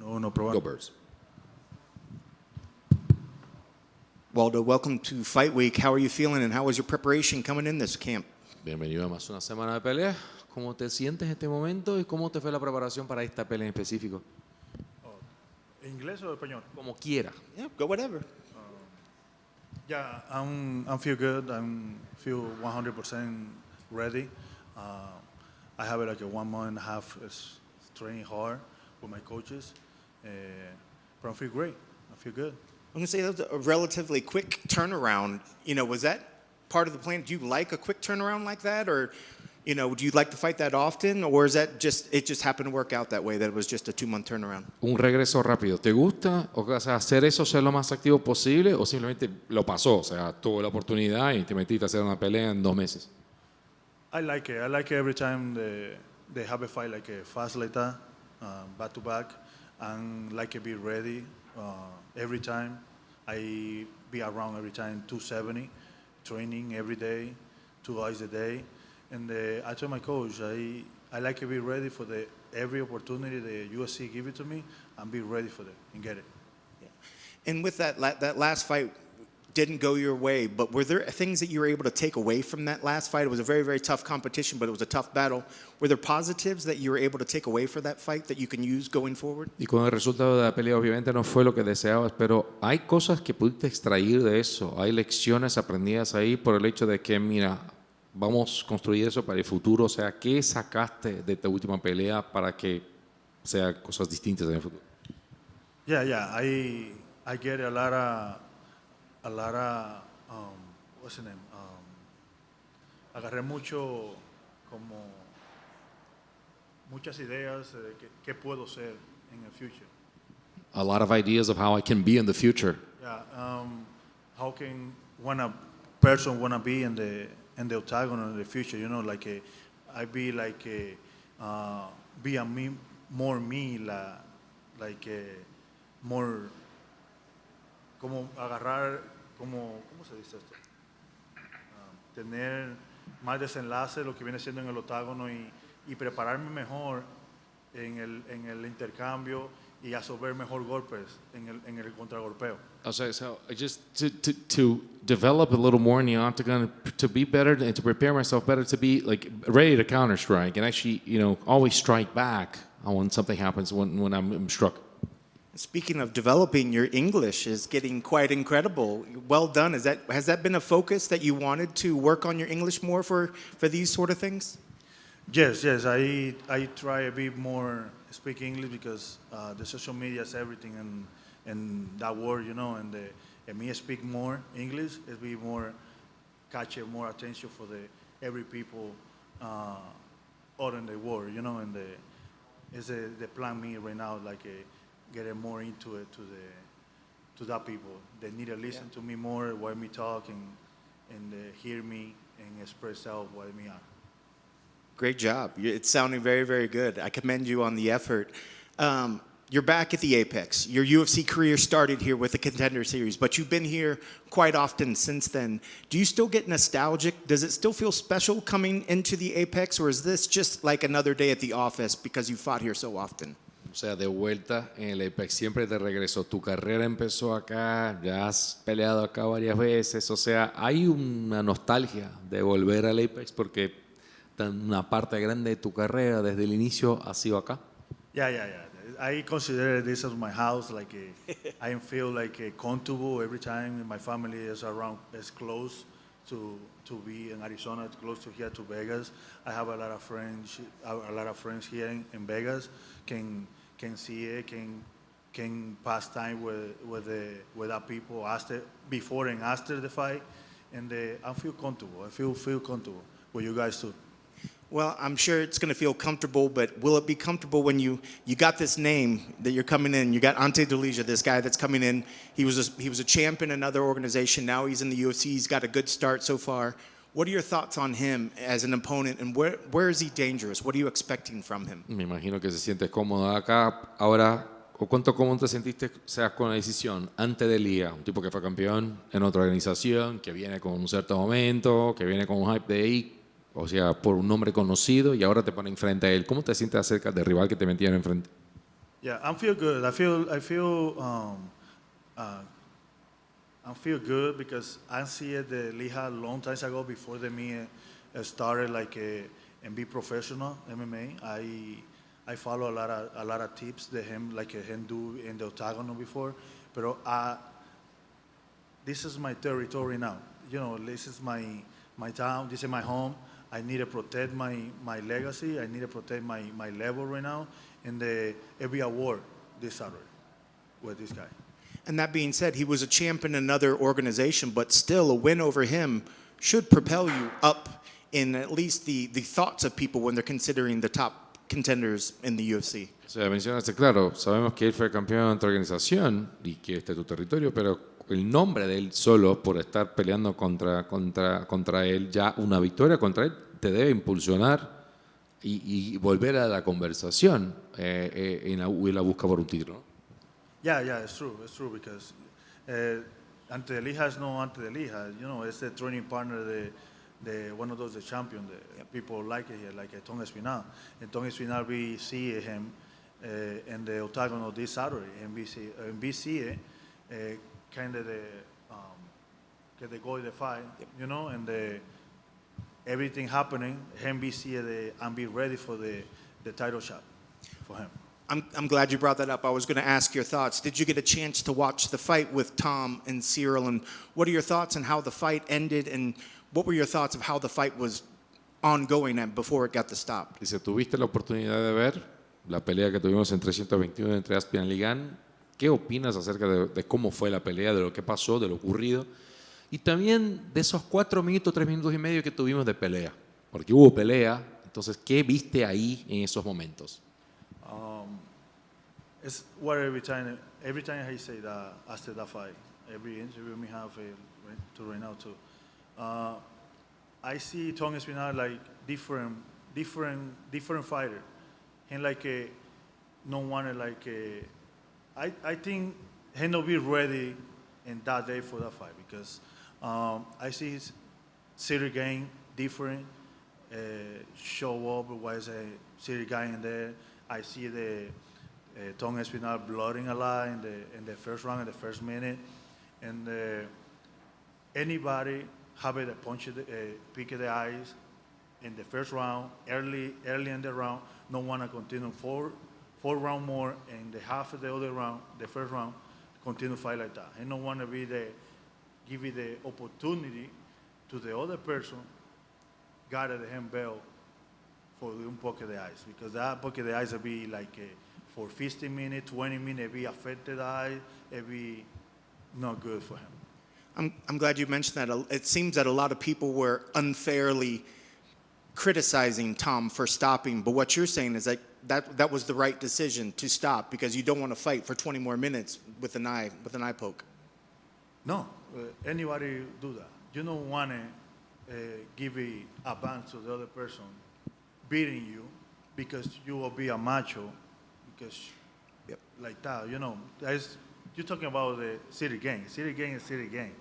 Uno, probando. Go Birds. Waldo, welcome to Fight Week. How are you feeling and how was your preparation coming in this camp? Bienvenido a más una semana de pelea. ¿Cómo te sientes en este momento y cómo te fue la preparación para esta pelea en específico? ¿Inglés o español? Como quiera. Yeah, go whatever. Yeah, I feel good. I feel 100% ready. I have like a 1 month and a half training hard with my coaches, but I feel great. I feel good. I'm going to say that was a relatively quick turnaround. You know, was that part of the plan? Do you like a quick turnaround like that? Or, you know, do you like to fight that often? Or is that it just happened to work out that way, that it was just a 2-month turnaround? Un regreso rápido. ¿Te gusta? O sea, hacer eso, ser lo más activo posible o simplemente lo pasó? O sea, tuvo la oportunidad y te metiste a hacer una pelea en 2 meses. I like it. I like it every time they have a fight like a fast like that, back to back, and like to be ready every time. I be around every time 270, training every day, 2 hours a day, and I told my coach I like to be ready for every opportunity the UFC give it to me, and be ready for it and get it. Yeah. And with that last fight didn't go your way, but were there things that you were able to take away from that last fight? It was a very, very tough competition, but it was a tough battle. Were there positives that you were able to take away for that fight that you can use going forward? Y con el resultado de la pelea obviamente no fue lo que deseabas, pero hay cosas que pudiste extraer de eso. Hay lecciones aprendidas ahí por el hecho de que, mira, vamos a construir eso para el futuro. O sea, ¿qué sacaste de esta última pelea para que sea cosas distintas en el futuro? Yeah. I get a lot of what's the name? Agarré muchas ideas de qué puedo ser en el future. A lot of ideas of how I can be in the future. Yeah, how can a person wanna be in the octagon in the future? You know, like I be like be a me more me more como agarrar ¿cómo se dice esto? Tener más desenlace lo que viene siendo en el octágono y prepararme mejor en el intercambio y absorber mejor golpes en el contragolpeo. So just to develop a little more in the octagon, to be better and to prepare myself better, to be like ready to counter strike and actually, you know, always strike back when something happens when I'm struck. Speaking of developing, your English is getting quite incredible. Well done. Has that been a focus that you wanted to work on your English more for these sort of things? Yes. I try a bit more speak English because the social media is everything and that word, you know, and me speak more English, it be more catch more attention for every people out in the world, you know, and it's the plan me right now, like getting more into it to that people. They need to listen to me more, while me talk and hear me and express out what me are. Great job. It's sounding very, very good. I commend you on the effort. You're back at the Apex. Your UFC career started here with the Contender Series, but you've been here quite often since then. Do you still get nostalgic? Does it still feel special coming into the Apex, or is this just like another day at the office because you fought here so often? O sea, de vuelta en el Apex, siempre te regresó. Tu carrera empezó acá, ya has peleado acá varias veces. O sea, hay una nostalgia de volver al Apex porque una parte grande de tu carrera desde el inicio ha sido acá. Yeah. I consider this as my house. Like I feel like comfortable every time. My family is around, is close to be in Arizona, close to here to Vegas. I have a lot of friends here in Vegas. Can see it, can pass time with our people before and after the fight, and I feel comfortable. I feel comfortable with you guys too. Well, I'm sure it's going to feel comfortable, but will it be comfortable when you got this name that you're coming in? You got Ante Delija, this guy that's coming in. He was a champ in another organization. Now he's in the UFC. He's got a good start so far. What are your thoughts on him as an opponent, and where is he dangerous? What are you expecting from him? Me imagino que se siente cómodo acá. Ahora, o cuánto común te sentiste seas con la decisión Ante Delija, un tipo que fue campeón en otra organización, que viene con un cierto momento, que viene con un hype de ahí, o sea, por un nombre conocido y ahora te ponen frente a él? ¿Cómo te sientes acerca del rival que te metían enfrente? Yeah, I feel good. I feel good because I see the Liha a long time ago before me started and be professional MMA. I follow a lot of tips that him do in the octagon before, but this is my territory now. You know, this is my town. This is my home. I need to protect my legacy. I need to protect my level right now. And every award this Saturday with this guy. And that being said, he was a champ in another organization, but still a win over him should propel you up in at least the thoughts of people when they're considering the top contenders in the UFC. O sea, mencionaste, claro, sabemos que él fue campeón de tu organización y que este es tu territorio, pero el nombre de él solo por estar peleando contra él, ya una victoria contra él te debe impulsionar y volver a la conversación en la busca por un título, ¿no? Yeah, it's true because Ante Delija is no Ante Delija. You know, it's the training partner, the one of those the champion. People like it here, like Tom Espinal. And Tom Espinal, we see him in the octagon of this Saturday, and we see kind of the goal of the fight, you know, and everything happening. And we see and be ready for the title shot for him. I'm glad you brought that up. I was going to ask your thoughts. Did you get a chance to watch the fight with Tom and Cyril? And what are your thoughts on how the fight ended? And what were your thoughts of how the fight was ongoing and before it got the stop? Dice, ¿tuviste la oportunidad de ver la pelea que tuvimos en 321 entre Aspian y Ligan? ¿Qué opinas acerca de cómo fue la pelea, de lo que pasó, de lo ocurrido? Y también de esos 4 minutos, 3 minutos y medio que tuvimos de pelea. Porque hubo pelea, entonces, ¿qué viste ahí en esos momentos? It's what every time I say that after that fight, every interview we have right now too. I see Tom Espinal like different fighter, and no one I think he not be ready in that day for that fight because I see his city game different. Show up was a city guy in there. I see the Tom Espinal blooding a lot in the first round, in the first minute, and anybody have a punch, pick the eyes in the first round, early in the round, no want to continue four round more, and the half of the other round, the first round, continue fight like that. And no want to be give you the opportunity to the other person, got at the hand bell for un poke the eyes, because that poke the eyes will be for 15 minutes, 20 minutes, be affected eye, it be not good for him. I'm glad you mentioned that. It seems that a lot of people were unfairly criticizing Tom for stopping, but what you're saying is that was the right decision to stop because you don't want to fight for 20 more minutes with an eye poke. No, anybody do that. You don't want to give a ban to the other person beating you because you will be a macho. Because like that, you know, you're talking about the city game. City game is city game.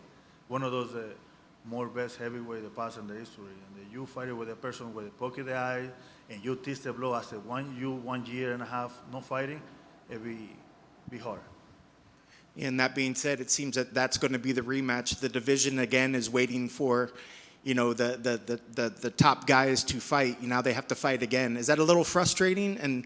One of those more best heavyweight that passed in the history. And you fight it with a person with a poke in the eye, and you taste the blow after 1 year and a half not fighting, it be hard. And that being said, it seems that that's going to be the rematch. The division again is waiting for, you know, the top guys to fight. Now they have to fight again. Is that a little frustrating?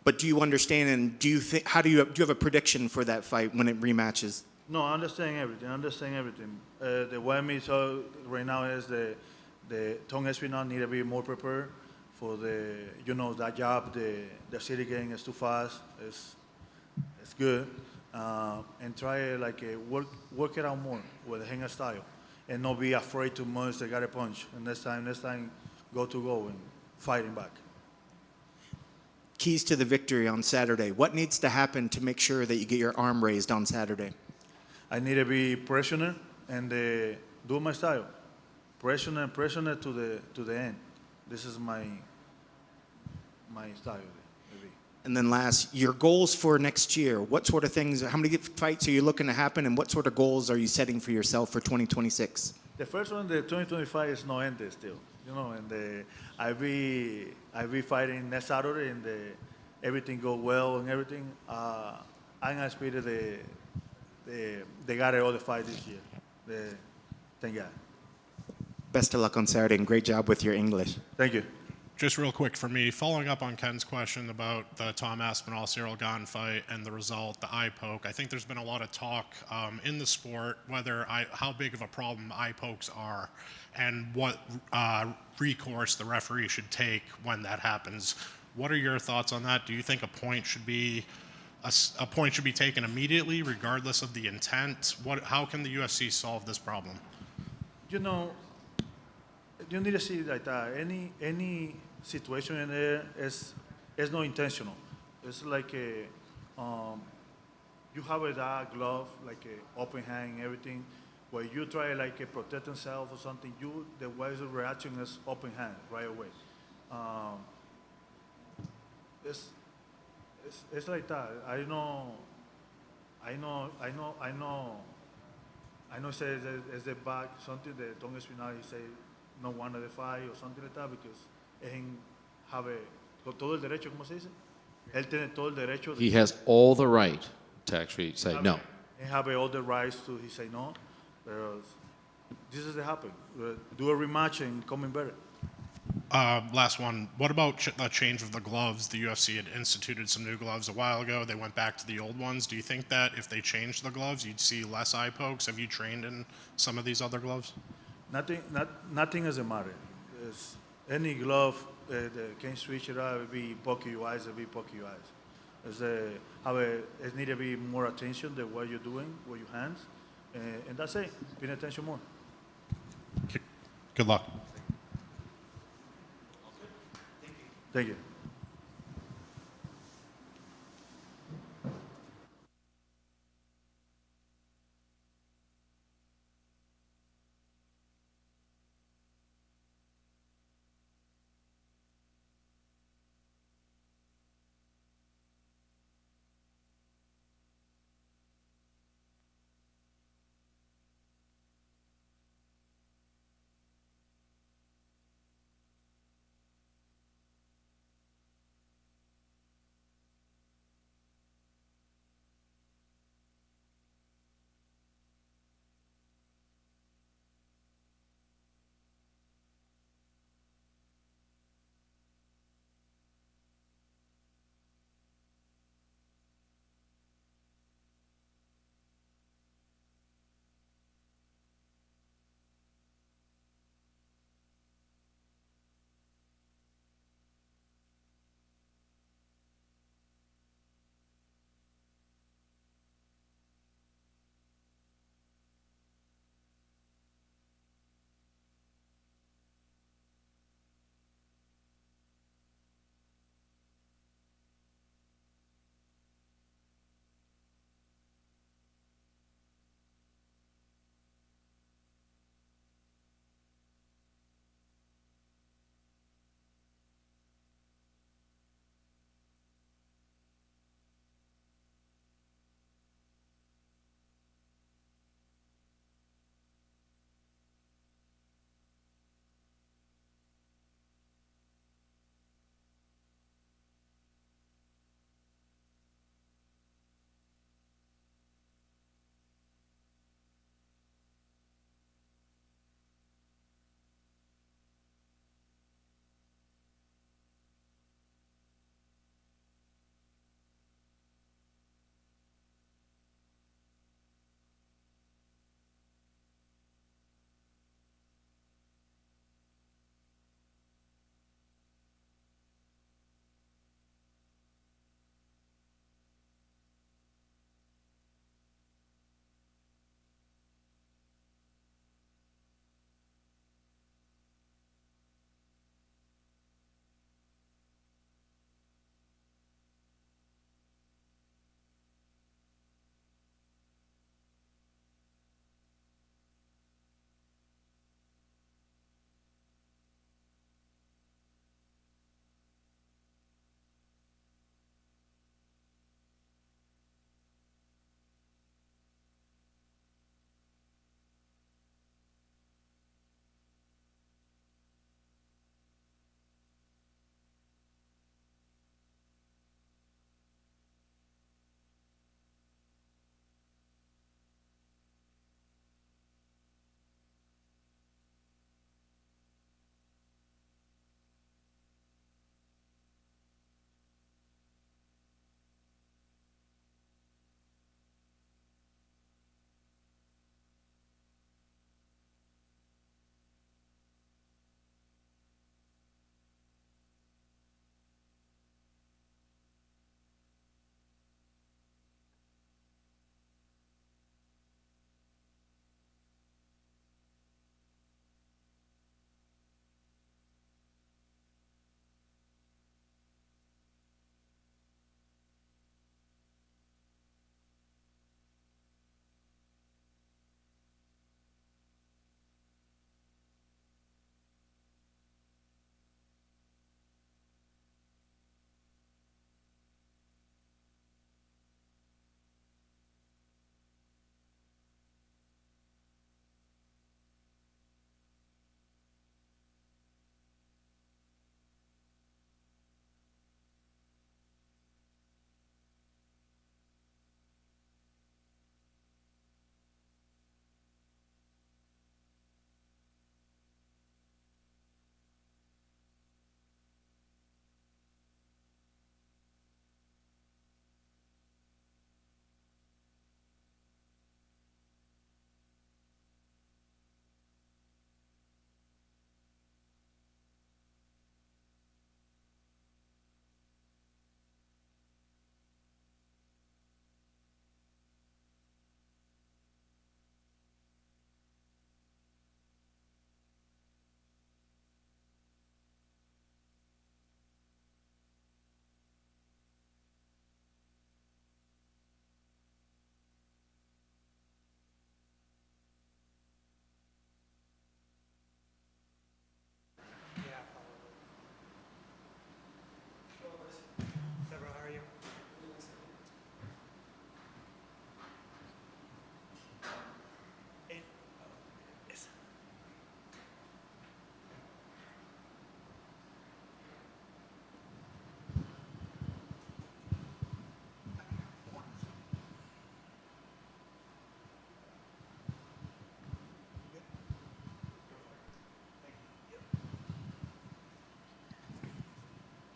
But do you understand and do you have a prediction for that fight when it rematches? No, I understand everything. The way me so right now is the Tom Espinal need to be more prepared for that job. The city game is too fast. It's good. And try work it out more with the hanger style and not be afraid to munch the got a punch. And next time go and fighting back. Keys to the victory on Saturday. What needs to happen to make sure that you get your arm raised on Saturday? I need to be prisoner and do my style. Prisoner to the end. This is my style. Maybe. And then last, your goals for next year. What sort of things, how many fights are you looking to happen, and what sort of goals are you setting for yourself for 2026? The first one, the 2025, is no ended still. You know, and I be fighting next Saturday, and everything go well and everything. I'm expecting they got all the fight this year. Thank God. Best of luck on Saturday, and great job with your English. Thank you. Just real quick for me, following up on Ken's question about the Tom Aspinall Cyril Gane fight and the result, the eye poke. I think there's been a lot of talk in the sport how big of a problem eye pokes are, and what recourse the referee should take when that happens. What are your thoughts on that? Do you think a point should be taken immediately, regardless of the intent? How can the UFC solve this problem? You know, you need to see like that. Any situation in there is not intentional. It's like you have a glove, like a open hand and everything, where you try like protect yourself or something. The way the reaction is open hand right away. It's like that. I know. Say it's the back something that Tom Espinal he say no one of the fight or something like that because él have todo el derecho, ¿cómo se dice? Él tiene todo el derecho. He has all the right to actually say no. He have all the rights to he say no. But this is the happen. Do a rematch and come in better. Last one. What about the change of the gloves? The UFC had instituted some new gloves a while ago. They went back to the old ones. Do you think that if they changed the gloves, you'd see less eye pokes? Have you trained in some of these other gloves? Nothing is a matter. It's any glove that can switch it out, be poke your eyes, be poke your eyes. It need to be more attention than what you're doing with your hands, and that's it. Pay attention more. Good luck. Thank you.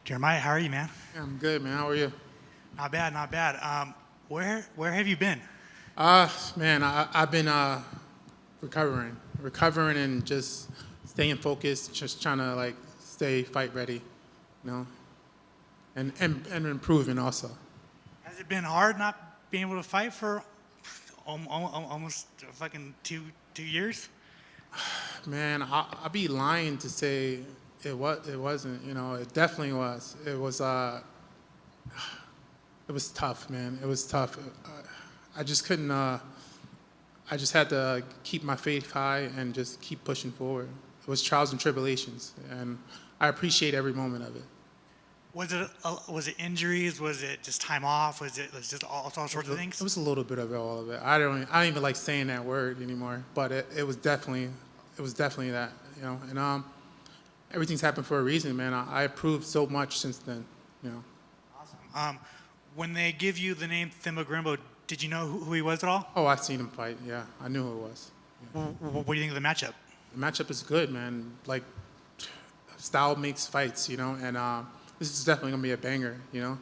Jeremiah, how are you, man? I'm good, man. How are you? Not bad, not bad. Where have you been? Man, I've been recovering and just staying focused, just trying to like stay fight ready, you know, and improving also. Has it been hard not being able to fight for almost fucking two years? Man, I'd be lying to say it wasn't. You know, it definitely was. It was tough, man. It was tough. I just couldn't. I just had to keep my faith high and just keep pushing forward. It was trials and tribulations, and I appreciate every moment of it. Was it injuries? Was it just time off? Was it just all sorts of things? It was a little bit of all of it. I don't even like saying that word anymore, but it was definitely that, you know. And everything's happened for a reason, man. I improved so much since then, you know. Awesome. When they give you the name Themba Gorimbo, did you know who he was at all? Oh, I've seen him fight. Yeah, I knew who it was. Yeah. What do you think of the matchup? The matchup is good, man. Like, style makes fights, you know. And this is definitely gonna be a banger, you know.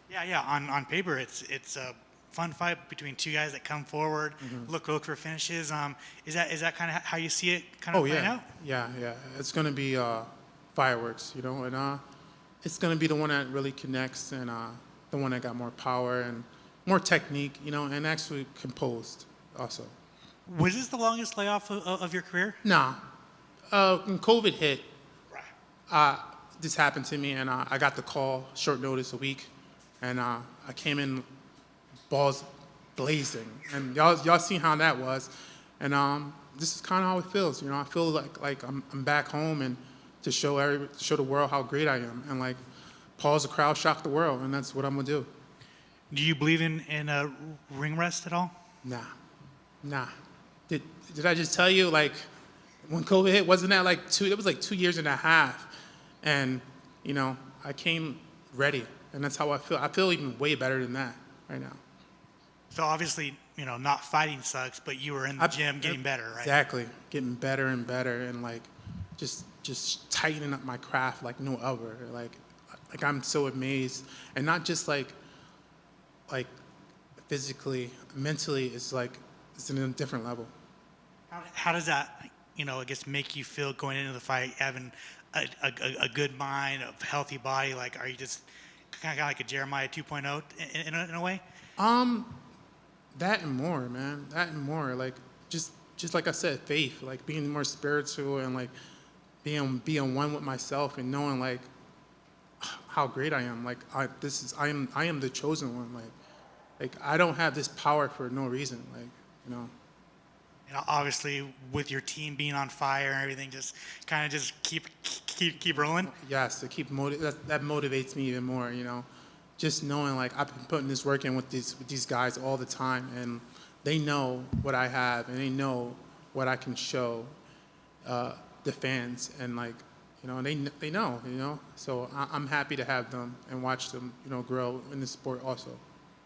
Yeah. On paper, it's a fun fight between two guys that come forward, look for finishes. Is that kind of how you see it kind of playing out? Yeah. It's gonna be fireworks, you know, and it's gonna be the one that really connects and the one that got more power and more technique, you know, and actually composed also. Was this the longest layoff of your career? Nah. When COVID hit, this happened to me, and I got the call, short notice, a week, and I came in balls blazing, and y'all seen how that was, and this is kind of how it feels, you know. I feel like I'm back home, and to show the world how great I am, and like pause the crowd, shock the world, and that's what I'm gonna do. Do you believe in a ring rest at all? Nah. Did I just tell you, like, when COVID hit, wasn't that like it was like 2 years and a half, and you know, I came ready, and that's how I feel. I feel even way better than that right now. So obviously, you know, not fighting sucks, but you were in the gym getting better, right? Exactly, getting better and better, and like just tightening up my craft like no other. Like I'm so amazed, and not just like physically, mentally, it's in a different level. How does that, you know, I guess make you feel going into the fight, having a good mind, a healthy body? Like, are you just kind of like a Jeremiah 2.0 in a way? That and more, man. That and more. Like just like I said, faith. Like being more spiritual and like being one with myself and knowing like how great I am. Like I am the chosen one. Like I don't have this power for no reason. Like, you know. And obviously, with your team being on fire and everything, just kind of just keep rolling. Yes, to keep that motivates me even more. You know, just knowing like I've been putting this work in with these guys all the time, and they know what I have, and they know what I can show the fans, and like, you know, and they know, you know. So I'm happy to have them and watch them, you know, grow in the sport also.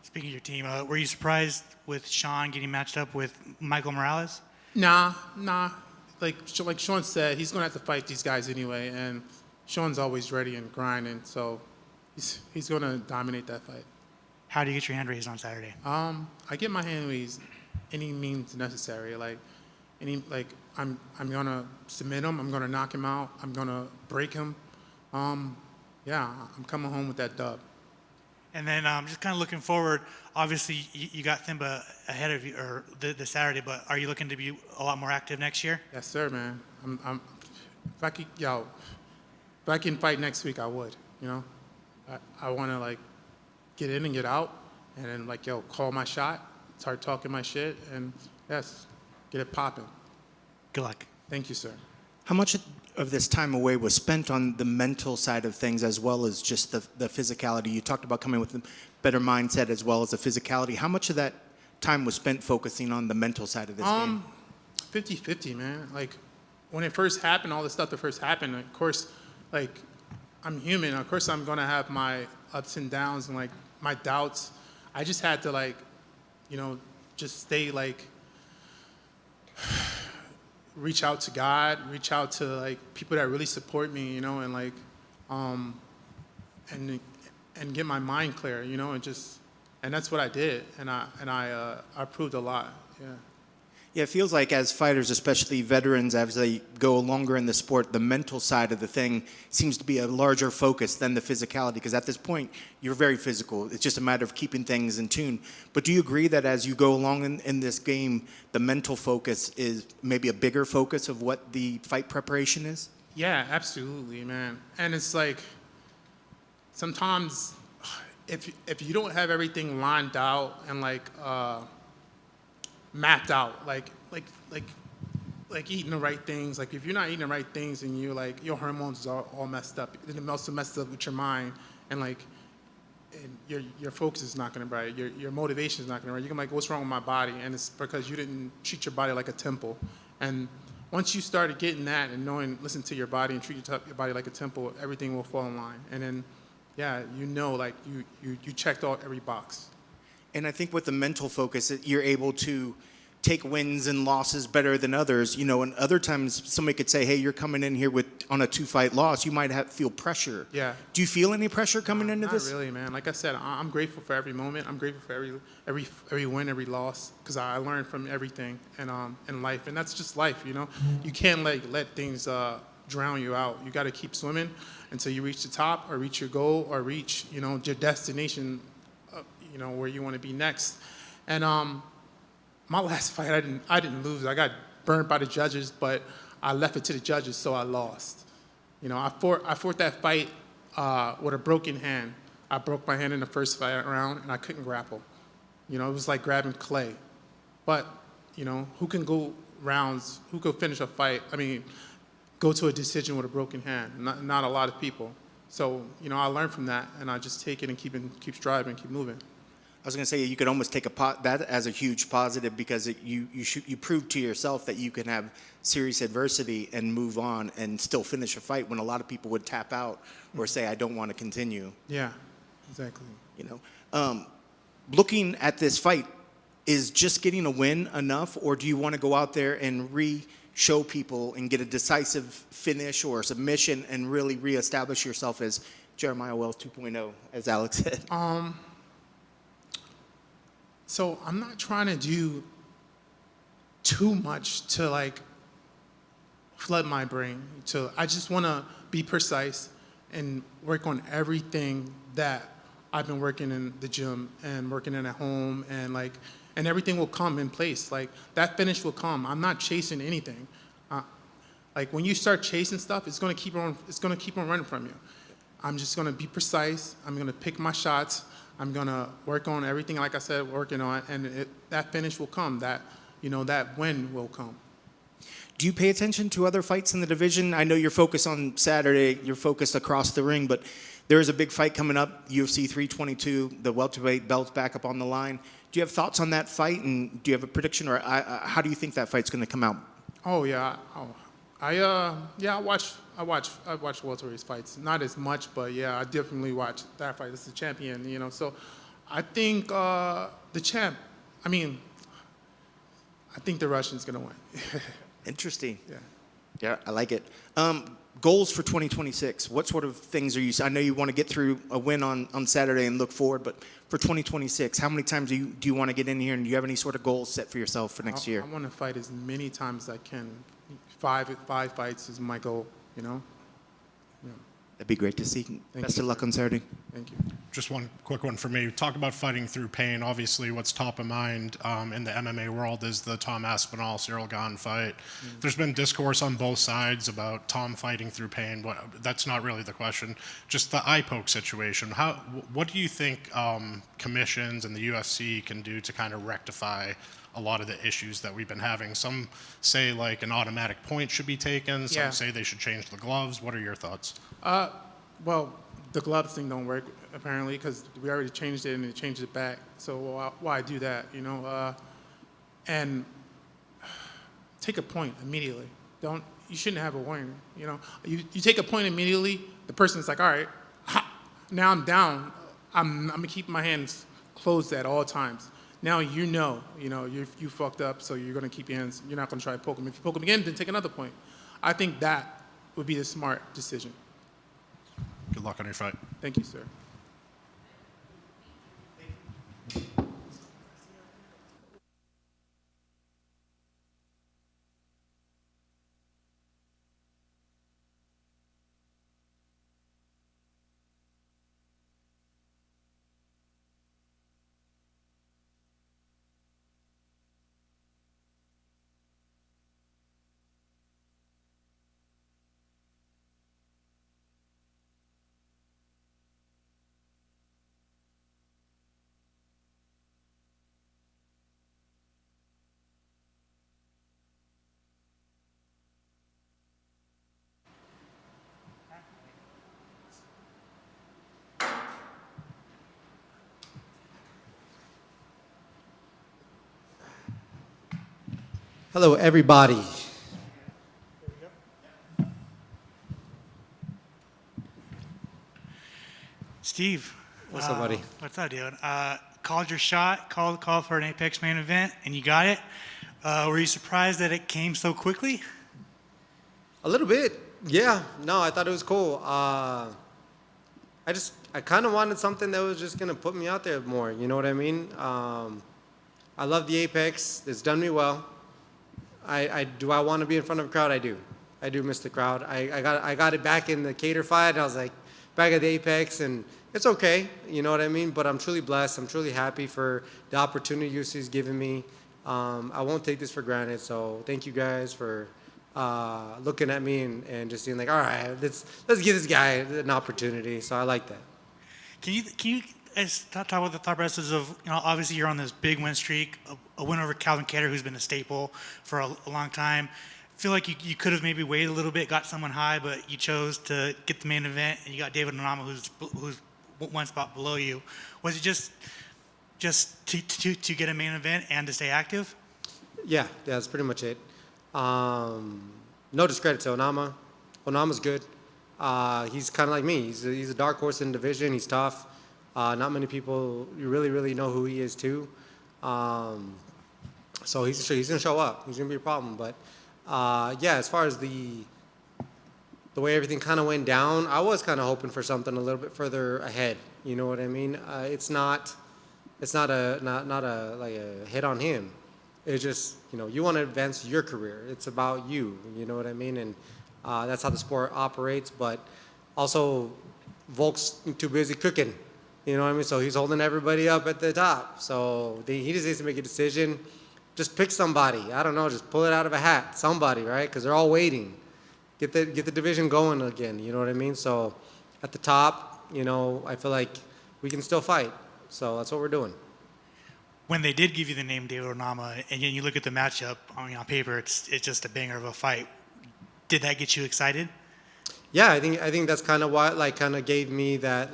Speaking of your team, were you surprised with Sean getting matched up with Michael Morales? Nah. Like Sean said, he's gonna have to fight these guys anyway, and Sean's always ready and grinding, so he's gonna dominate that fight. How do you get your hand raised on Saturday? I get my hand raised any means necessary. I'm gonna submit him. I'm gonna knock him out. I'm gonna break him. Yeah, I'm coming home with that dub. And then just kind of looking forward, obviously you got Themba ahead of you or the Saturday, but are you looking to be a lot more active next year? Yes, sir, man. If I can fight next week, I would. You know, I want to like get in and get out, and then like call my shot, start talking my shit, and yes, get it popping. Good luck. Thank you, sir. How much of this time away was spent on the mental side of things as well as just the physicality? You talked about coming with a better mindset as well as the physicality. How much of that time was spent focusing on the mental side of this game? 50-50, man. Like, when it first happened, all the stuff that first happened, of course, like, I'm human. Of course, I'm going to have my ups and downs and, like, my doubts. I just had to, like, you know, just stay, like, reach out to God, reach out to like people that really support me, you know, and like and get my mind clear, you know, and that's what I did, and I improved a lot. Yeah. Yeah, it feels like as fighters, especially veterans, as they go longer in the sport, the mental side of the thing seems to be a larger focus than the physicality, because at this point, you're very physical. It's just a matter of keeping things in tune. But do you agree that as you go along in this game, the mental focus is maybe a bigger focus of what the fight preparation is? Yeah, absolutely, man. And it's like, sometimes if you don't have everything lined out and mapped out, like eating the right things. Like if you're not eating the right things and you like your hormones are all messed up, and it also messed up with your mind, and your focus is not going to be right. Your motivation is not going to be right. You're gonna be like, what's wrong with my body? And it's because you didn't treat your body like a temple. And once you started getting that and knowing, listen to your body and treat your body like a temple, everything will fall in line. And then, yeah, you know, like you checked out every box. And I think with the mental focus, you're able to take wins and losses better than others. You know, and other times somebody could say, hey, you're coming in here on a 2-fight loss. You might feel pressure. Yeah. Do you feel any pressure coming into this? Not really, man. Like I said, I'm grateful for every moment. I'm grateful for every win, every loss, because I learned from everything in life. And that's just life, you know? You can't let things drown you out. You got to keep swimming until you reach the top or reach your goal or reach, you know, your destination, you know, where you want to be next. And my last fight, I didn't lose. I got burned by the judges, but I left it to the judges, so I lost. You know, I fought that fight with a broken hand. I broke my hand in the first fight round, and I couldn't grapple. You know, it was like grabbing clay. But, you know, who can go rounds, who could finish a fight, go to a decision with a broken hand? Not a lot of people. So, you know, I learned from that, and I just take it and keep striving, keep moving. I was going to say you could almost take that as a huge positive, because you prove to yourself that you can have serious adversity and move on and still finish a fight when a lot of people would tap out or say, I don't want to continue. Yeah, exactly. You know, looking at this fight, is just getting a win enough, or do you want to go out there and show people and get a decisive finish or submission and really reestablish yourself as Jeremiah Wells 2.0, as Alex said? So I'm not trying to do too much to like flood my brain. I just want to be precise and work on everything that I've been working in the gym and working in at home, and everything will come in place. Like that finish will come. I'm not chasing anything. Like when you start chasing stuff, it's gonna keep on running from you. I'm just gonna be precise. I'm gonna pick my shots. I'm gonna work on everything, like I said, working on, and that finish will come. That win will come. Do you pay attention to other fights in the division? I know you're focused on Saturday. You're focused across the ring, but there is a big fight coming up, UFC 322. The welterweight belt's back up on the line. Do you have thoughts on that fight, and do you have a prediction, or how do you think that fight's going to come out? Oh yeah. I watch welterweight fights. Not as much, but yeah, I definitely watch that fight. It's the champion, you know. So I think the champ. I think the Russian's gonna win. Interesting. Yeah. Yeah, I like it. Goals for 2026. What sort of things are you? I know you want to get through a win on Saturday and look forward, but for 2026, how many times do you want to get in here, and do you have any sort of goals set for yourself for next year? I want to fight as many times as I can. Five fights is my goal, you know? Yeah. That'd be great to see. Best of luck on Saturday. Thank you. Just one quick one for me. Talk about fighting through pain. Obviously, what's top of mind in the MMA world is the Tom Aspinall-Cyril Gane fight. There's been discourse on both sides about Tom fighting through pain. That's not really the question. Just the eye poke situation. What do you think commissions and the UFC can do to kind of rectify a lot of the issues that we've been having? Some say like an automatic point should be taken. Some say they should change the gloves. What are your thoughts? Well, the gloves thing don't work apparently, because we already changed it and it changed it back. So why do that, you know? And take a point immediately. You shouldn't have a warning, you know? You take a point immediately, the person's like, all right, now I'm down. I'm gonna keep my hands closed at all times. Now you know you fucked up, so you're gonna keep your hands. You're not gonna try to poke him. If you poke him again, then take another point. I think that would be the smart decision. Good luck on your fight. Thank you, sir. Hello, everybody. Steve. What's up, buddy? What's up, dude? Called your shot, called for an Apex main event, and you got it. Were you surprised that it came so quickly? A little bit, yeah. No, I thought it was cool. I kind of wanted something that was just gonna put me out there more. You know what I mean? I love the Apex. It's done me well. Do I want to be in front of a crowd? I do. I do miss the crowd. I got it back in the Cater fight. I was like back at the Apex, and it's okay. You know what I mean? But I'm truly blessed. I'm truly happy for the opportunity UFC's given me. I won't take this for granted. So thank you guys for looking at me and just being like, all right, let's give this guy an opportunity. So I like that. Can you guys talk about the thought process of, obviously you're on this big win streak, a win over Calvin Kattar, who's been a staple for a long time. I feel like you could have maybe waited a little bit, got someone high, but you chose to get the main event, and you got David Onama, who's one spot below you. Was it just to get a main event and to stay active? Yeah, that's pretty much it. No discredit to Onama. Onama's good. He's kind of like me. He's a dark horse in the division. He's tough. Not many people really know who he is too. So he's gonna show up. He's gonna be a problem. But yeah, as far as the way everything kind of went down, I was kind of hoping for something a little bit further ahead. You know what I mean? It's not a hit on him. It's just, you want to advance your career. It's about you. You know what I mean? And that's how the sport operates. But also, Volk's too busy cooking. You know what I mean? So he's holding everybody up at the top. So he just needs to make a decision. Just pick somebody. I don't know. Just pull it out of a hat. Somebody, right? Because they're all waiting. Get the division going again. You know what I mean? So at the top, I feel like we can still fight. So that's what we're doing. When they did give you the name David Onama, and you look at the matchup on paper, it's just a banger of a fight. Did that get you excited? Yeah, I think that's kind of what kind of gave me that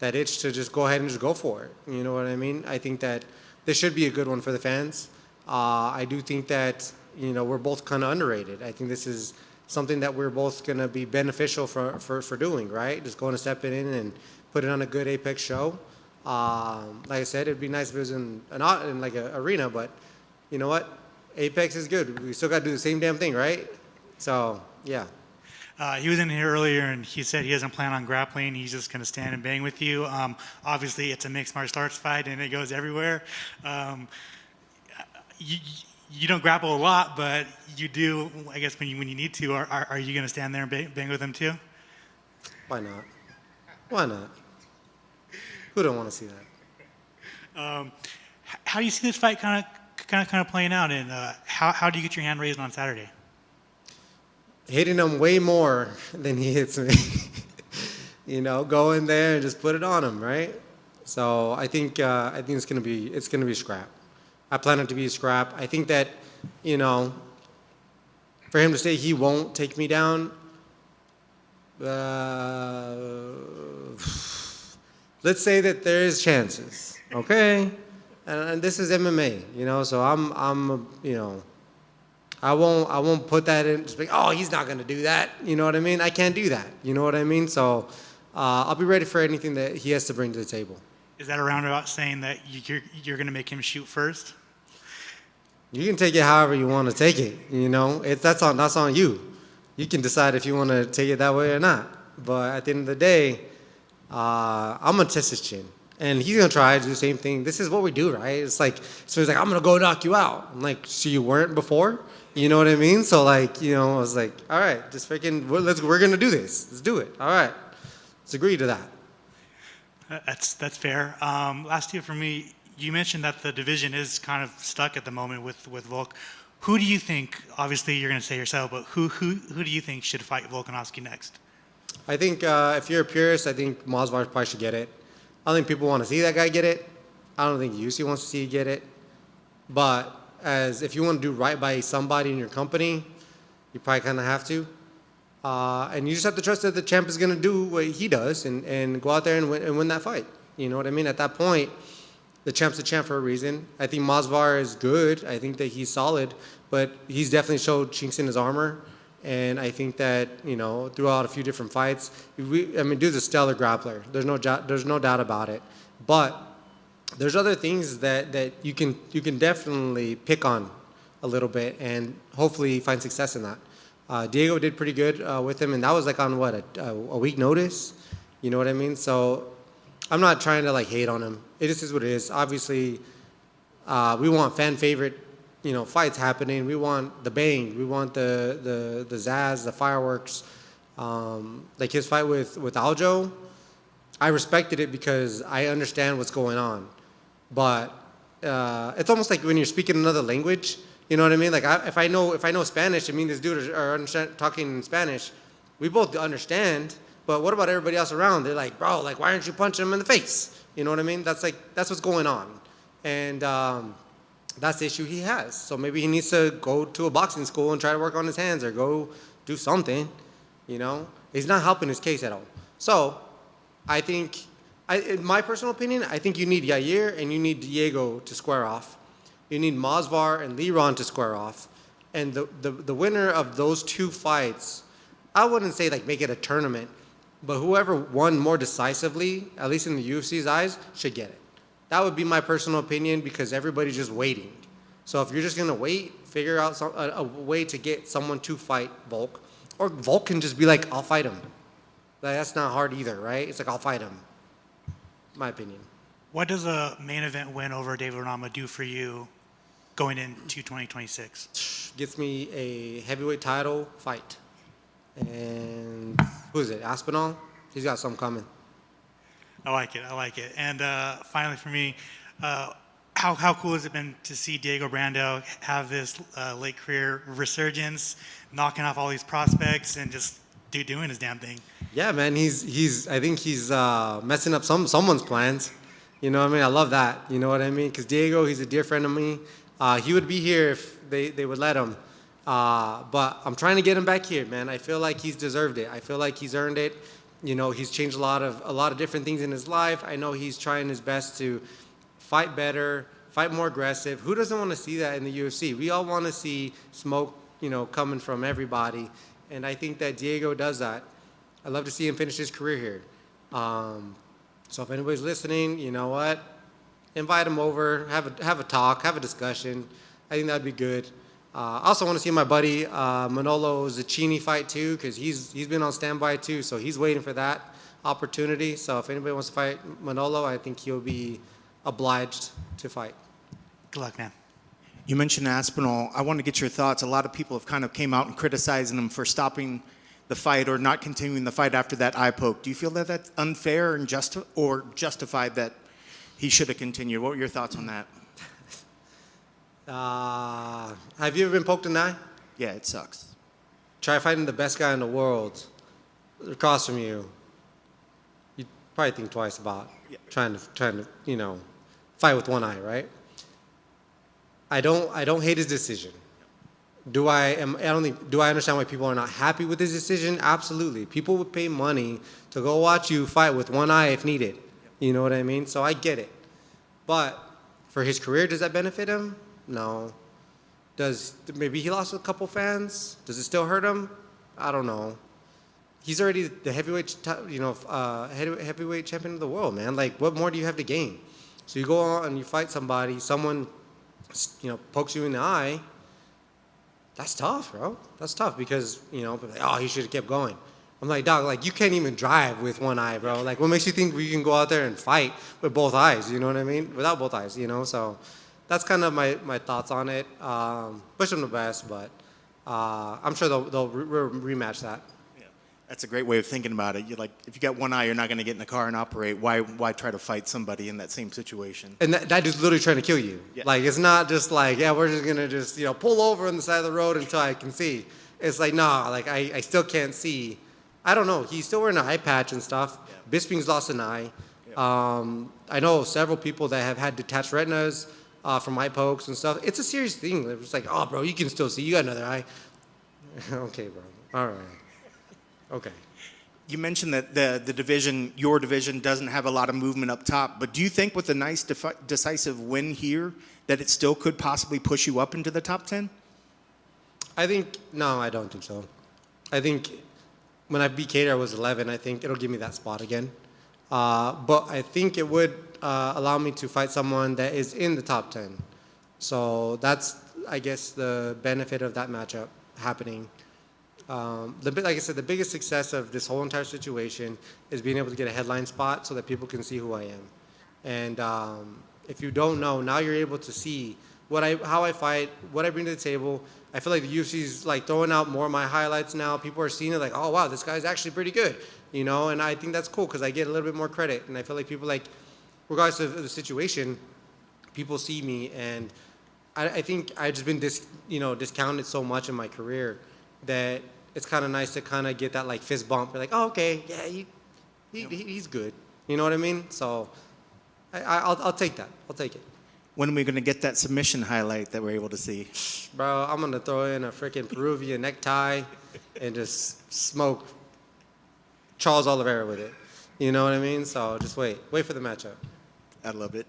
itch to just go ahead and just go for it. You know what I mean? I think that this should be a good one for the fans. I do think that we're both kind of underrated. I think this is something that we're both going to be beneficial for doing, right? Just going to step in and put it on a good Apex show. Like I said, it'd be nice if it was in an arena, but you know what? Apex is good. We still got to do the same damn thing, right? So, yeah. He was in here earlier, and he said he doesn't plan on grappling. He's just going to stand and bang with you. Obviously, it's a mixed martial arts fight, and it goes everywhere. You don't grapple a lot, but you do, I guess, when you need to. Are you going to stand there and bang with him too? Why not? Why not? Who don't want to see that? How do you see this fight kind of playing out, and how do you get your hand raised on Saturday? Hitting him way more than he hits me. Go in there and just put it on him, right? So I think it's gonna be scrap. I plan it to be a scrap. I think that for him to say he won't take me down, let's say that there is chances, okay? And this is MMA, so I won't put that in, just like, oh, he's not going to do that. You know what I mean? I can't do that. You know what I mean? So I'll be ready for anything that he has to bring to the table. Is that a roundabout saying that you're going to make him shoot first? You can take it however you want to take it. That's on you. You can decide if you want to take it that way or not. But at the end of the day, I'm gonna test his chin, and he's gonna try to do the same thing. This is what we do, right? It's like, so he's like, I'm gonna go knock you out. I'm like, so you weren't before? You know what I mean? So like, you know, I was like, all right, just freaking, we're gonna do this. Let's do it. All right, let's agree to that. That's fair. Last year for me, you mentioned that the division is kind of stuck at the moment with Volk. Who do you think? Obviously, you're going to say yourself, but who do you think should fight Volkanovski next? I think if you're a purist, I think Masvidal probably should get it. I don't think people want to see that guy get it. I don't think UFC wants to see you get it. But as if you want to do right by somebody in your company, you probably kind of have to. And you just have to trust that the champ is going to do what he does and go out there and win that fight. You know what I mean? At that point, the champ's the champ for a reason. I think Masvidal is good. I think that he's solid, but he's definitely showed chinks in his armor. And I think that, you know, throughout a few different fights, dude's a stellar grappler. There's no doubt about it. But there's other things that you can definitely pick on a little bit and hopefully find success in that. Diego did pretty good with him, and that was like on what, a week notice? You know what I mean? So I'm not trying to like hate on him. It just is what it is. Obviously, we want fan favorite, you know, fights happening. We want the bang. We want the zazz, the fireworks. Like his fight with Aljo, I respected it because I understand what's going on. But it's almost like when you're speaking another language. You know what I mean? Like if I know Spanish, I mean this dude are talking in Spanish. We both understand. But what about everybody else around? They're like, bro, like why aren't you punching him in the face? You know what I mean? That's what's going on. And that's the issue he has. So maybe he needs to go to a boxing school and try to work on his hands or go do something. You know, he's not helping his case at all. So I think, in my personal opinion, I think you need Yair and you need Diego to square off. You need Masvidal and Leron to square off. And the winner of those two fights, I wouldn't say like make it a tournament, but whoever won more decisively, at least in the UFC's eyes, should get it. That would be my personal opinion because everybody's just waiting. So if you're just going to wait, figure out a way to get someone to fight Volk. Or Volk can just be like, I'll fight him. Like, that's not hard either, right? It's like, I'll fight him. My opinion. What does a main event win over David Onama do for you going into 2026? Gets me a heavyweight title fight. And who is it? Aspinall? He's got something coming. I like it. And finally for me, how cool has it been to see Diego Brando have this late career resurgence, knocking off all these prospects and just doing his damn thing? Yeah, man, I think he's messing up someone's plans. You know what I mean? I love that. You know what I mean? Because Diego, he's a dear friend of me. He would be here if they would let him. But I'm trying to get him back here, man. I feel like he's deserved it. I feel like he's earned it. You know, he's changed a lot of different things in his life. I know he's trying his best to fight better, fight more aggressive. Who doesn't want to see that in the UFC? We all want to see smoke, you know, coming from everybody. And I think that Diego does that. I'd love to see him finish his career here. So if anybody's listening, you know what? Invite him over, have a talk, have a discussion. I think that'd be good. I also want to see my buddy Manolo Zacchini fight too, because he's been on standby too, so he's waiting for that opportunity. So if anybody wants to fight Manolo, I think he'll be obliged to fight. Good luck, man. You mentioned Aspinall. I want to get your thoughts. A lot of people have kind of came out and criticizing him for stopping the fight or not continuing the fight after that eye poke. Do you feel that that's unfair and justified that he should have continued? What were your thoughts on that? Have you ever been poked in the eye? Yeah, it sucks. Try fighting the best guy in the world across from you. You'd probably think twice about trying to you know, fight with one eye, right? I don't hate his decision. Do I understand why people are not happy with his decision? Absolutely. People would pay money to go watch you fight with one eye if needed. You know what I mean? So I get it. But for his career, does that benefit him? No. Maybe he lost a couple fans? Does it still hurt him? I don't know. He's already the heavyweight champion of the world, man. Like, what more do you have to gain? So you go on and you fight somebody, someone, you know, pokes you in the eye. That's tough, bro. That's tough because, you know, people are like, oh, he should have kept going. I'm like, dog, like you can't even drive with one eye, bro. Like, what makes you think we can go out there and fight with both eyes? You know what I mean? Without both eyes, you know. So that's kind of my thoughts on it. Wish them the best, but I'm sure they'll rematch that. That's a great way of thinking about it. You're like, if you got one eye, you're not going to get in the car and operate. Why try to fight somebody in that same situation? And that dude's literally trying to kill you. Yeah. Like, it's not just like, yeah, we're just gonna just pull over on the side of the road until I can see. It's like, nah, like I still can't see. I don't know. He's still wearing an eye patch and stuff. Yeah. Bisping's lost an eye. I know several people that have had detached retinas from eye pokes and stuff. It's a serious thing. It's like, oh, bro, you can still see. You got another eye. Okay, bro. All right. Okay. You mentioned that the division, your division, doesn't have a lot of movement up top, but do you think with a nice decisive win here that it still could possibly push you up into the top 10? No, I don't think so. I think when I beat Cater, I was 11. I think it'll give me that spot again. But I think it would allow me to fight someone that is in the top 10. So that's, I guess, the benefit of that matchup happening. Like I said, the biggest success of this whole entire situation is being able to get a headline spot so that people can see who I am. And if you don't know, now you're able to see how I fight, what I bring to the table. I feel like the UFC's like throwing out more of my highlights now. People are seeing it like, oh wow, this guy's actually pretty good, And I think that's cool because I get a little bit more credit. And I feel like people regardless of the situation, people see me, and I think I've just been discounted so much in my career that it's kind of nice to kind of get that like fist bump. You're like, oh, okay, yeah, he's good. You know what I mean? So I'll take that. I'll take it. When are we going to get that submission highlight that we're able to see? Bro, I'm going to throw in a freaking Peruvian necktie and just smoke Charles Oliveira with it. You know what I mean? So just wait for the matchup. I love it.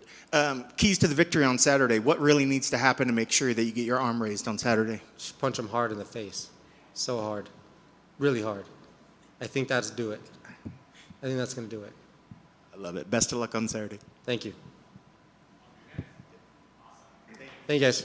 Keys to the victory on Saturday. What really needs to happen to make sure that you get your arm raised on Saturday? Just punch him hard in the face. So hard. Really hard. I think that's do it. I think that's going to do it. I love it. Best of luck on Saturday. Thank you. Thank you, guys.